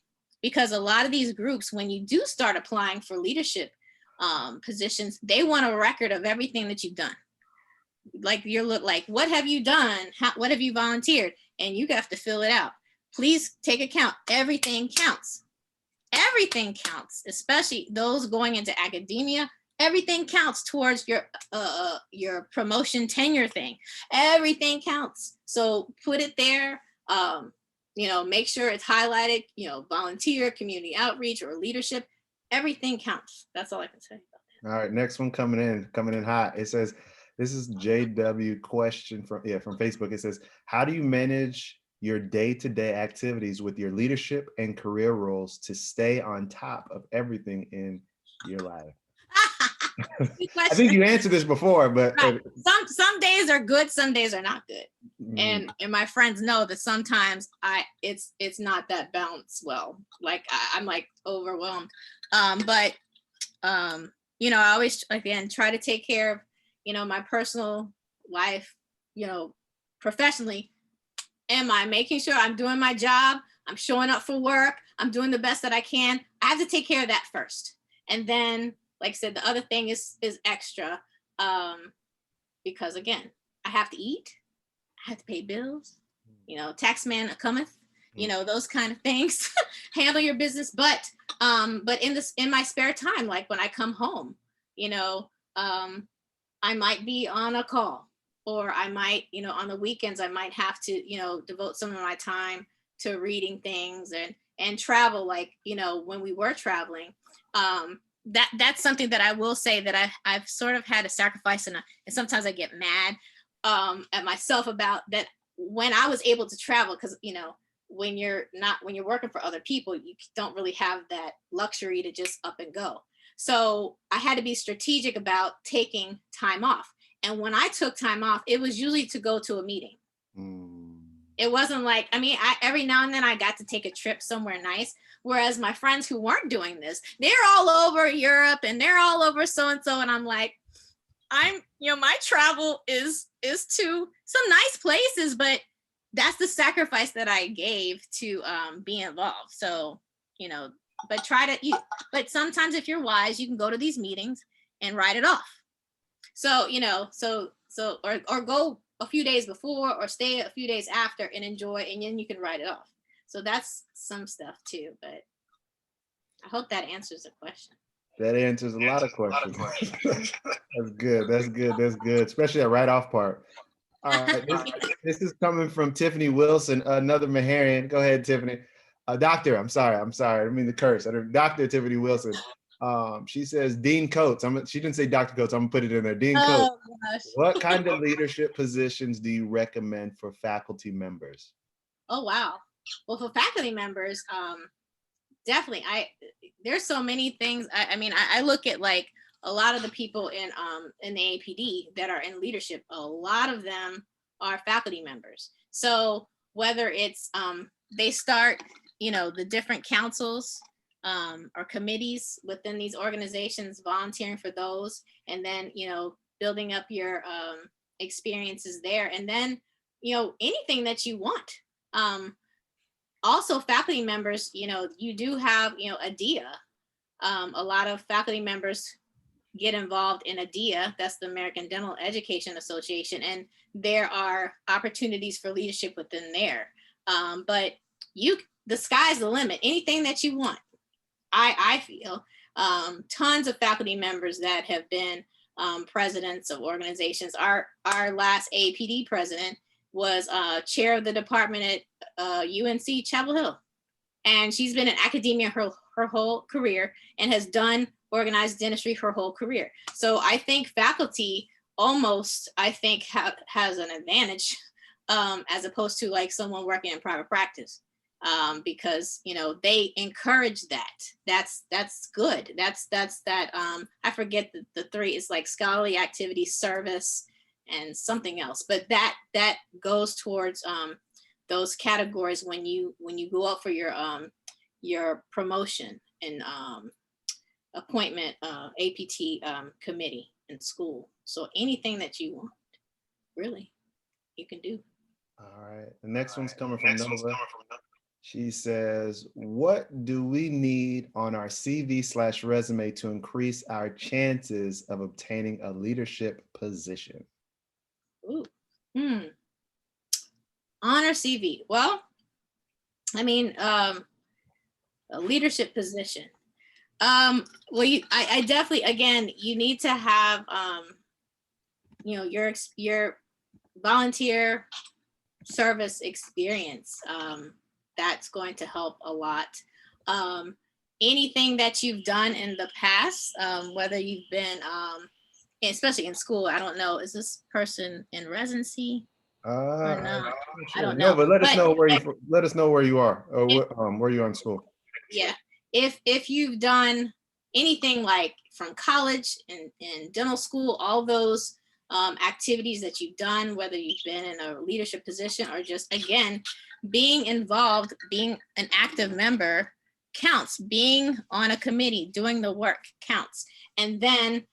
because a lot of these groups, when you do start applying for leadership positions, they want a record of everything that you've done. Like what have you done? What have you volunteered? And you have to fill it out. Please take account. Everything counts. Everything counts, especially those going into academia. Everything counts towards your promotion tenure thing. Everything counts. So put it there. Make sure it's highlighted. Volunteer, community outreach, or leadership. Everything counts. That's all I can say about that. All right, next one coming in hot. It says, this is JW question from Facebook. It says, how do you manage your day-to-day activities with your leadership and career roles to stay on top of everything in your life? I think you answered this before, but right. Some days are good, some days are not good. And my friends know that sometimes it's not that balanced well. Like I'm like overwhelmed. I always again try to take care of my personal life, professionally. Am I making sure I'm doing my job? I'm showing up for work. I'm doing the best that I can. I have to take care of that first. And then, like I said, the other thing is extra, because again, I have to eat. I have to pay bills. Tax man cometh. Those kind of things. Handle your business, but in my spare time, like when I come home, I might be on a call, or I might, on the weekends, I might have to, devote some of my time to reading things and travel. Like, when we were traveling, that's something that I will say that I've sort of had to sacrifice, and sometimes I get mad at myself about that when I was able to travel, because, when you're working for other people, you don't really have that luxury to just up and go. So I had to be strategic about taking time off. And when I took time off, it was usually to go to a meeting. It wasn't like, every now and then I got to take a trip somewhere nice. Whereas my friends who weren't doing this, they're all over Europe and they're all over so-and-so. And I'm like, my travel is to some nice places, but that's the sacrifice that I gave to be involved. So, but sometimes if you're wise, you can go to these meetings and write it off. So, or go a few days before or stay a few days after and enjoy, and then you can write it off. So that's some stuff too, but I hope that answers the question. That answers a lot of questions. That's good. That's good. Especially that write-off part. All right, this is coming from Tiffany Wilson, another Meharry. Go ahead, Tiffany. Doctor, I'm sorry. I didn't mean to curse. Dr. Tiffany Wilson. She says, Dean Coates. She didn't say Dr. Coates. I'm gonna put it in there. Dean Coates. Gosh. What kind of leadership positions do you recommend for faculty members? Oh, wow. Well, for faculty members, definitely. There's so many things. I look at like a lot of the people in the APD that are in leadership. A lot of them are faculty members. So whether it's they start, the different councils or committees within these organizations, volunteering for those, and then building up your experiences there, and then anything that you want. Also, faculty members, you do have ADEA. A lot of faculty members get involved in ADEA, that's the American Dental Education Association, and there are opportunities for leadership within there. But the sky's the limit. Anything that you want. I feel tons of faculty members that have been presidents of organizations. Our last APD president was chair of the department at UNC Chapel Hill, and she's been in academia her whole career and has done organized dentistry her whole career. So I think faculty almost, has an advantage as opposed to like someone working in private practice, because they encourage that. That's good. That's that. I forget the three. It's like scholarly activity, service, and something else. But that goes towards those categories when you go up for your promotion and appointment APT committee in school. So anything that you want, really, you can do. All right. The next one's coming from Nova. She says, what do we need on our CV/resume to increase our chances of obtaining a leadership position? Ooh. On our CV. Well, I mean, a leadership position. Well, I definitely, again, you need to have, your volunteer service experience. That's going to help a lot. Anything that you've done in the past, whether you've been, especially in school, I don't know, is this person in residency or not? I don't No, know. but let us know where you are, or If, where you are in school. yeah, if you've done anything like from college and dental school, all those activities that you've done, whether you've been in a leadership position or just, again, being involved, being an active member counts. Being on a committee, doing the work counts. And then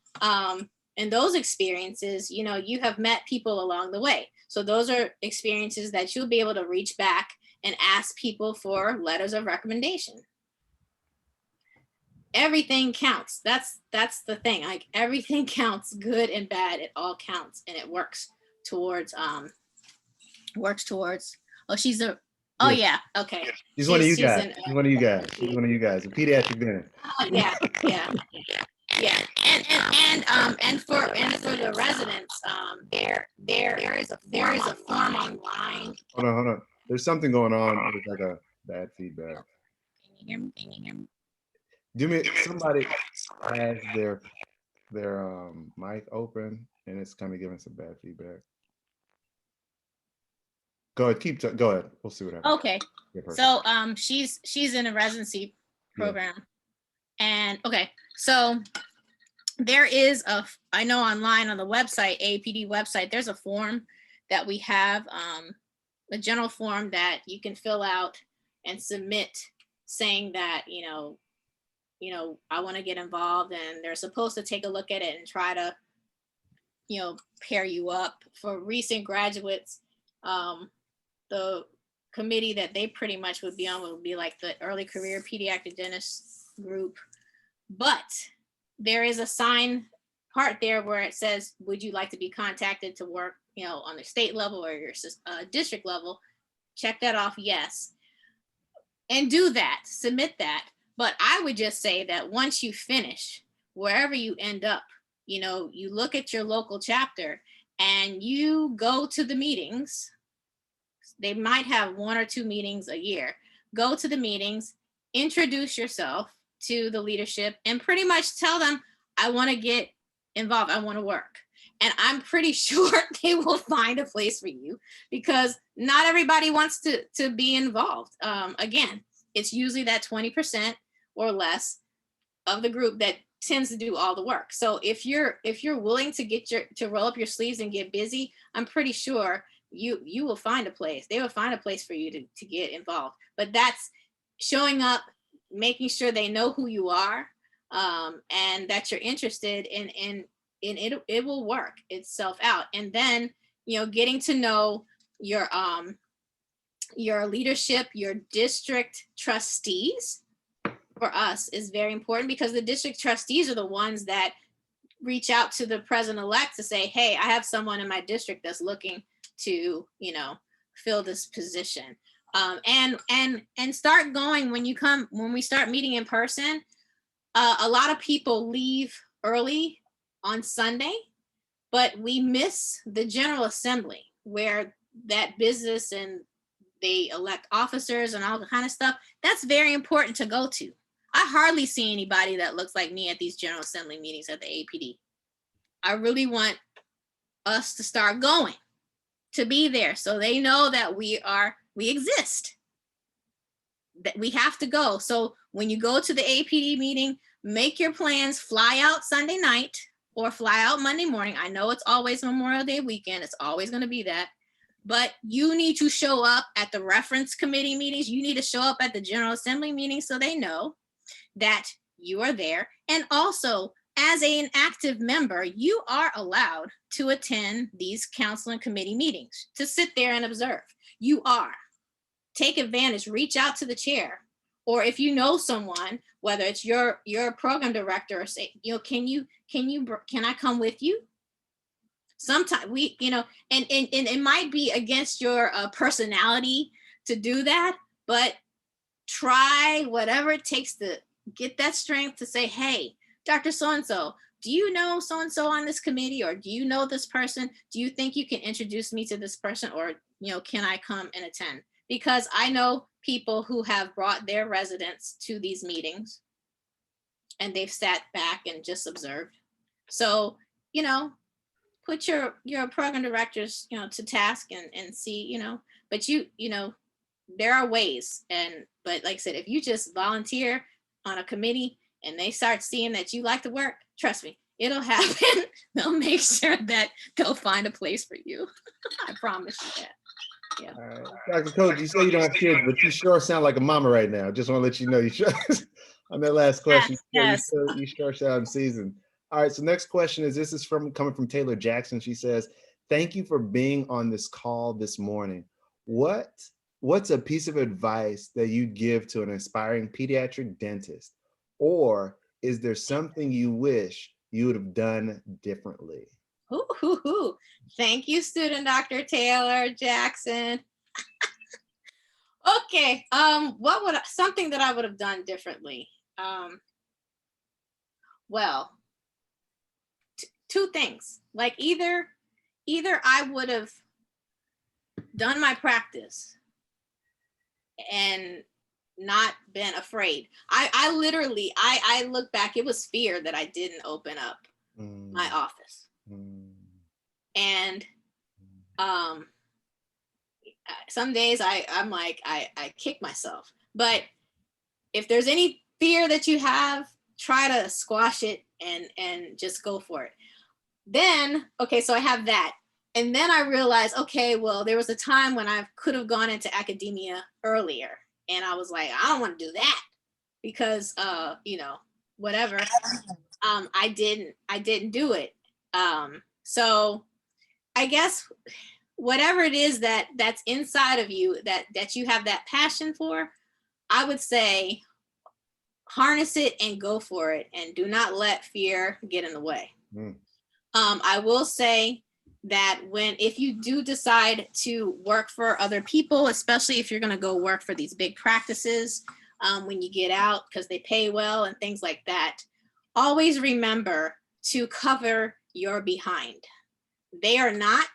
in those experiences, you have met people along the way. So those are experiences that you'll be able to reach back and ask people for letters of recommendation. Everything counts. That's the thing. Like, everything counts, good and bad. It all counts, and it works towards. Oh, she's a. Oh yeah. Okay. She's one of you guys. In, she's one of you guys. She's one of you guys. A pediatric dentist. Oh yeah. And for the residents, there is a form online. Hold on. There's something going on. There's like a bad feedback. Can you hear me? Somebody has their mic open and it's kind of giving some bad feedback. Go ahead, go ahead. We'll see what happens. Okay. So she's in a residency program. Yeah. And okay, so there is I know online on the website, APD website, there's a form that we have, a general form that you can fill out and submit, saying that, I want to get involved, and they're supposed to take a look at it and try to, pair you up. For recent graduates, the committee that they pretty much would be on would be like the early career pediatric dentist group. But there is a sign part there where it says, would you like to be contacted to work, on the state level or your district level? Check that off, yes. And do that, submit that. But I would just say that once you finish, wherever you end up, you look at your local chapter and you go to the meetings. They might have 1 or 2 meetings a year. Go to the meetings, introduce yourself to the leadership, and pretty much tell them, I want to get involved. I want to work. And I'm pretty sure they will find a place for you, because not everybody wants to be involved. Again, it's usually that 20% or less of the group that tends to do all the work. So if you're willing to roll up your sleeves and get busy, I'm pretty sure you will find a place. They will find a place for you to get involved. But that's showing up, making sure they know who you are, and that you're interested in it will work itself out. And then, getting to know your leadership, your district trustees, for us, is very important, because the district trustees are the ones that reach out to the president-elect to say, hey, I have someone in my district that's looking to, fill this position. And start going when we start meeting in person. A lot of people leave early on Sunday, but we miss the General Assembly, where that business and they elect officers and all the kind of stuff. That's very important to go to. I hardly see anybody that looks like me at these General Assembly meetings at the APD. I really want us to start going, to be there, so they know that we exist, that we have to go. So when you go to the APD meeting, make your plans, fly out Sunday night or fly out Monday morning. I know it's always Memorial Day weekend. It's always going to be that. But you need to show up at the reference committee meetings. You need to show up at the General Assembly meetings so they know that you are there. And also, as an active member, you are allowed to attend these council and committee meetings, to sit there and observe. You are. take advantage, reach out to the chair. Or if you know someone, whether it's your program director, or say, can I come with you? Sometimes and it might be against your personality to do that, but try whatever it takes to get that strength to say, hey, Dr. So-and-so, do you know so-and-so on this committee, or do you know this person? Do you think you can introduce me to this person, or, can I come and attend? Because I know people who have brought their residents to these meetings and they've sat back and just observed. So, put your program directors, to task and see, but there are ways. But like I said, if you just volunteer on a committee and they start seeing that you like the work, trust me, it'll happen. They'll make sure that they'll find a place for you. I promise you that. Yeah. All right. Dr. Coates, you say you don't have kids, but you sure sound like a mama right now. Just want to let you know, you sure on that last question. Yes. You sure sound seasoned. All right. So next question is, this is coming from Taylor Jackson. She says, thank you for being on this call this morning. What's a piece of advice that you give to an aspiring pediatric dentist? Or is there something you wish you would have done differently? Ooh. Thank you, student Dr. Taylor Jackson. Okay, something that I would have done differently? Well, two things. Like either I would have done my practice and not been afraid. I literally look back, it was fear that I didn't open up my office. And some days I'm like, I kick myself. But if there's any fear that you have, try to squash it and just go for it. Then, okay, so I have that. And then I realized, okay, well, there was a time when I could have gone into academia earlier. And I was like, I don't want to do that because, whatever. I didn't do it. So I guess whatever it is that's inside of you that you have that passion for, I would say harness it and go for it, and do not let fear get in the way. I will say that if you do decide to work for other people, especially if you're going to go work for these big practices, when you get out, because they pay well and things like that, always remember to cover your behind. They are not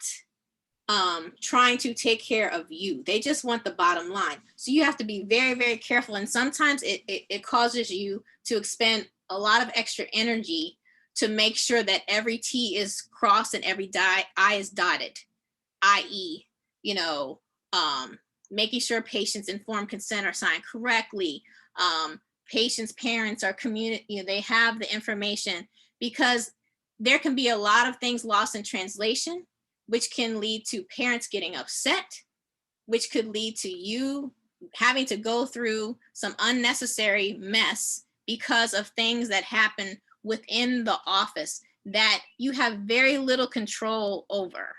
trying to take care of you. They just want the bottom line. So you have to be very, very careful. And sometimes it causes you to expend a lot of extra energy to make sure that every T is crossed and every I is dotted, i.e., making sure patients' informed consent are signed correctly. Patients' parents are they have the information, because there can be a lot of things lost in translation, which can lead to parents getting upset, which could lead to you having to go through some unnecessary mess because of things that happen within the office that you have very little control over.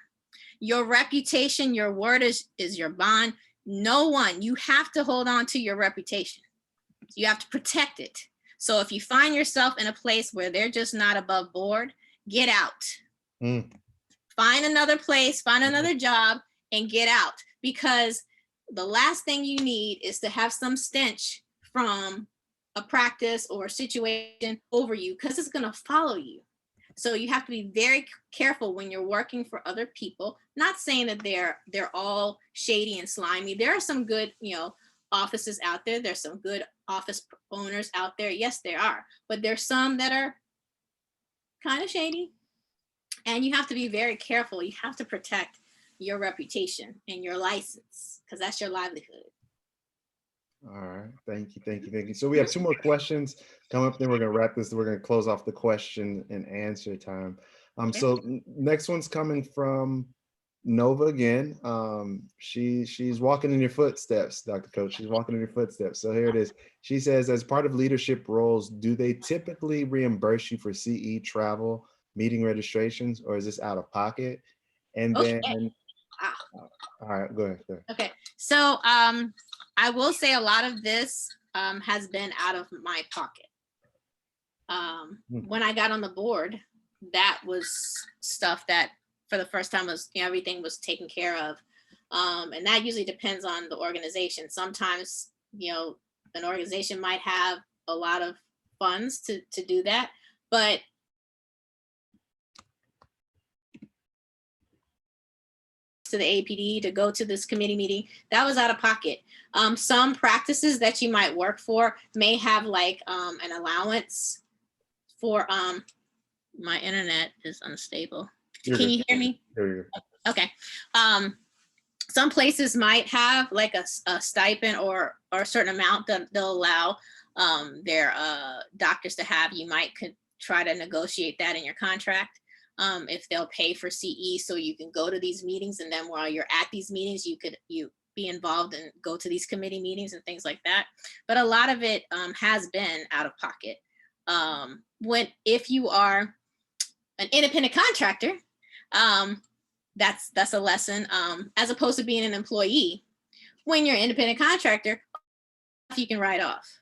Your reputation, your word is your bond. You have to hold on to your reputation. You have to protect it. So if you find yourself in a place where they're just not above board, get out. Find another place, find another job, and get out. Because the last thing you need is to have some stench from a practice or a situation over you, because it's going to follow you. So you have to be very careful when you're working for other people. Not saying that they're all shady and slimy. There are some good, offices out there. There's some good office owners out there. Yes, there are. But there's some that are kind of shady. And you have to be very careful. You have to protect your reputation and your license, because that's your livelihood. All right. Thank you. So we have two more questions coming up, then we're going to wrap this. We're going to close off the question and answer time. Okay. So next one's coming from Nova again. She's walking in your footsteps, Dr. Coates. She's walking in your footsteps. So here it is. She says, as part of leadership roles, do they typically reimburse you for CE travel, meeting registrations, or is this out of pocket? And then, all right, go ahead. Okay. So I will say a lot of this has been out of my pocket. When I got on the board, that was stuff that for the first time was, you know, everything was taken care of. And that usually depends on the organization. Sometimes, you know, an organization might have a lot of funds to do that, but to the APD to go to this committee meeting, that was out of pocket. Some practices that you might work for may have like an allowance for, my internet is unstable. Can you hear me? Okay. Some places might have like a stipend or a certain amount that they'll allow their doctors to have. You might could try to negotiate that in your contract. If they'll pay for CE so you can go to these meetings, and then while you're at these meetings, you be involved and go to these committee meetings and things like that. But a lot of it has been out of pocket. If you are an independent contractor, that's a lesson, as opposed to being an employee. When you're an independent contractor, you can write off.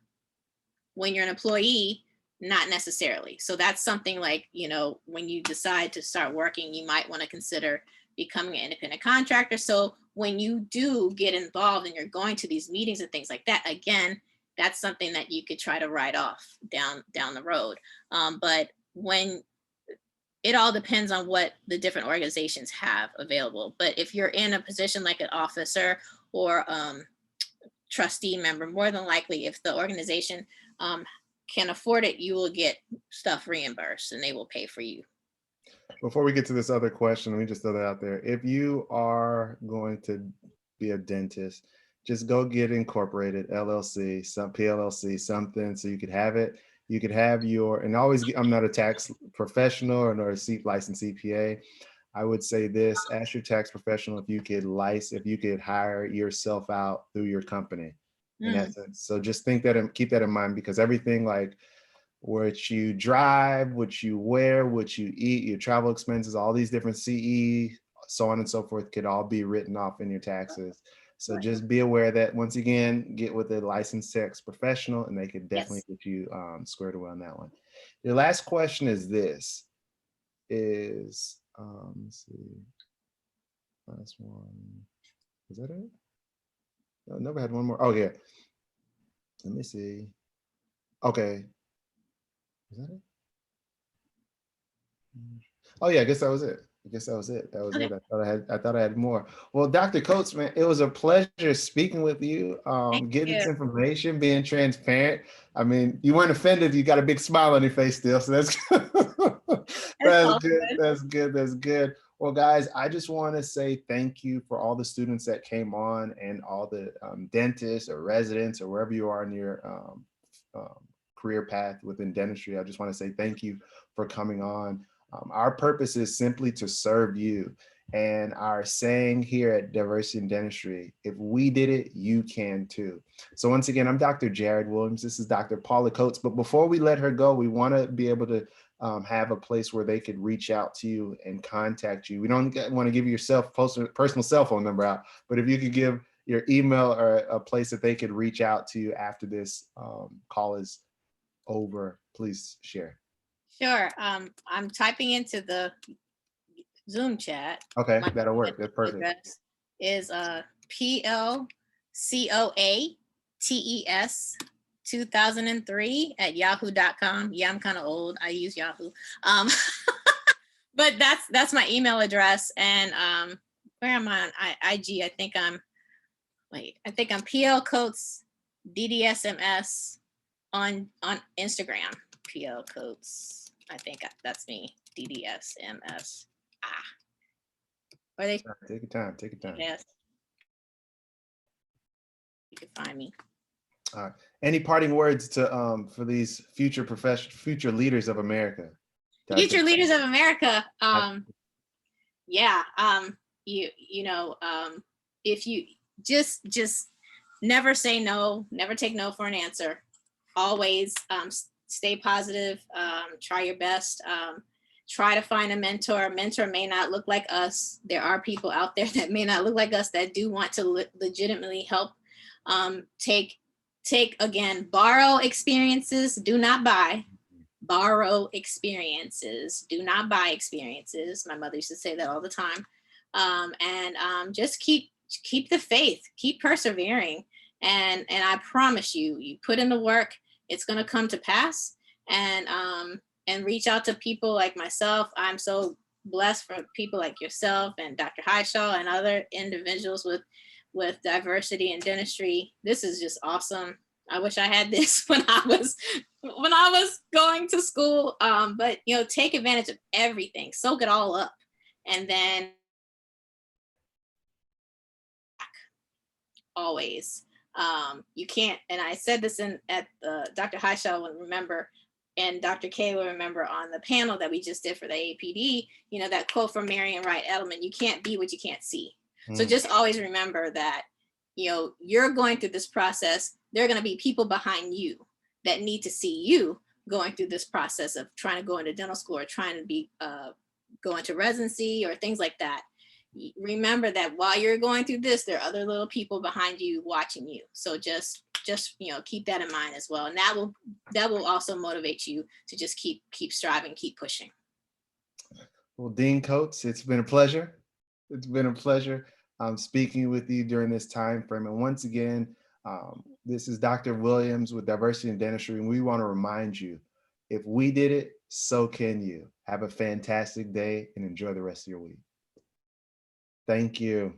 When you're an employee, not necessarily. So that's something like, you know, when you decide to start working, you might want to consider becoming an independent contractor. So when you do get involved and you're going to these meetings and things like that, again, that's something that you could try to write off down the road. But when it all depends on what the different organizations have available. But if you're in a position like an officer or trustee member, more than likely, if the organization can afford it, you will get stuff reimbursed and they will pay for you. Before we get to this other question, let me just throw that out there. If you are going to be a dentist, just go get incorporated, LLC, some PLLC, something, so you could have it. You could have your, and always, I'm not a tax professional or not a licensed CPA. I would say this, ask your tax professional if you could hire yourself out through your company in essence. So just think that and keep that in mind, because everything like what you drive, what you wear, what you eat, your travel expenses, all these different CE, so on and so forth, could all be written off in your taxes. So just be aware that, once again, get with a licensed tax professional and they could definitely get you squared away on that one. Your last question is this, let's see, last one, is that it? I never had one more. Oh yeah, let me see. Okay, is that it? Oh yeah, I guess that was it. That was it. I thought I had more. Well, Dr. Coates, man, it was a pleasure speaking with you, getting this information, being transparent. I mean, you weren't offended. You got a big smile on your face still, so that's good. That's good. Well, guys, I just want to say thank you for all the students that came on, and all the dentists or residents or wherever you are in your career path within dentistry. I just want to say thank you for coming on. Our purpose is simply to serve you. And our saying here at Diversity in Dentistry, if we did it, you can too. So once again, I'm Dr. Jared Williams. This is Dr. Paula Coates. But before we let her go, we want to be able to have a place where they could reach out to you and contact you. We don't want to give you your personal cell phone number out, but if you could give your email or a place that they could reach out to you after this call is over, please share. Sure. I'm typing into the Zoom chat. Okay, that'll work. That's perfect. Is PLCOATES2003 at yahoo.com. Yeah, I'm kind of old. I use Yahoo. But that's my email address. And where am I on IG? I think I'm PL Coates DDSMS on Instagram. PL Coates. I think that's me. DDSMS. Take your time. Yes. You can find me. All right. Any parting words to for these future leaders of America? Future leaders of America. If you just never say no, never take no for an answer. Always stay positive, try your best, try to find a mentor. A mentor may not look like us. There are people out there that may not look like us that do want to legitimately help Take again, borrow experiences, do not buy. Borrow experiences, do not buy experiences. My mother used to say that all the time. Just keep the faith, keep persevering. And I promise you, you put in the work, it's going to come to pass. And reach out to people like myself. I'm so blessed for people like yourself and Dr. Highshaw and other individuals with diversity in dentistry. This is just awesome. I wish I had this when I was going to school. But you know, take advantage of everything, soak it all up, and then always. You can't, and I said this at Dr. Highshaw will remember, and Dr. K will remember on the panel that we just did for the APD, you know, that quote from Marian Wright Edelman, you can't be what you can't see. So just always remember that, you know, you're going through this process. There are going to be people behind you that need to see you going through this process of trying to go into dental school or trying to be go into residency or things like that. Remember that while you're going through this, there are other little people behind you watching you. So just you know, keep that in mind as well, and that will also motivate you to just keep striving, keep pushing. Well, Dean Coates, it's been a pleasure. It's been a pleasure speaking with you during this time frame. And once again, this is Dr. Williams with Diversity in Dentistry, and we want to remind you, if we did it, so can you. Have a fantastic day and enjoy the rest of your week. Thank you.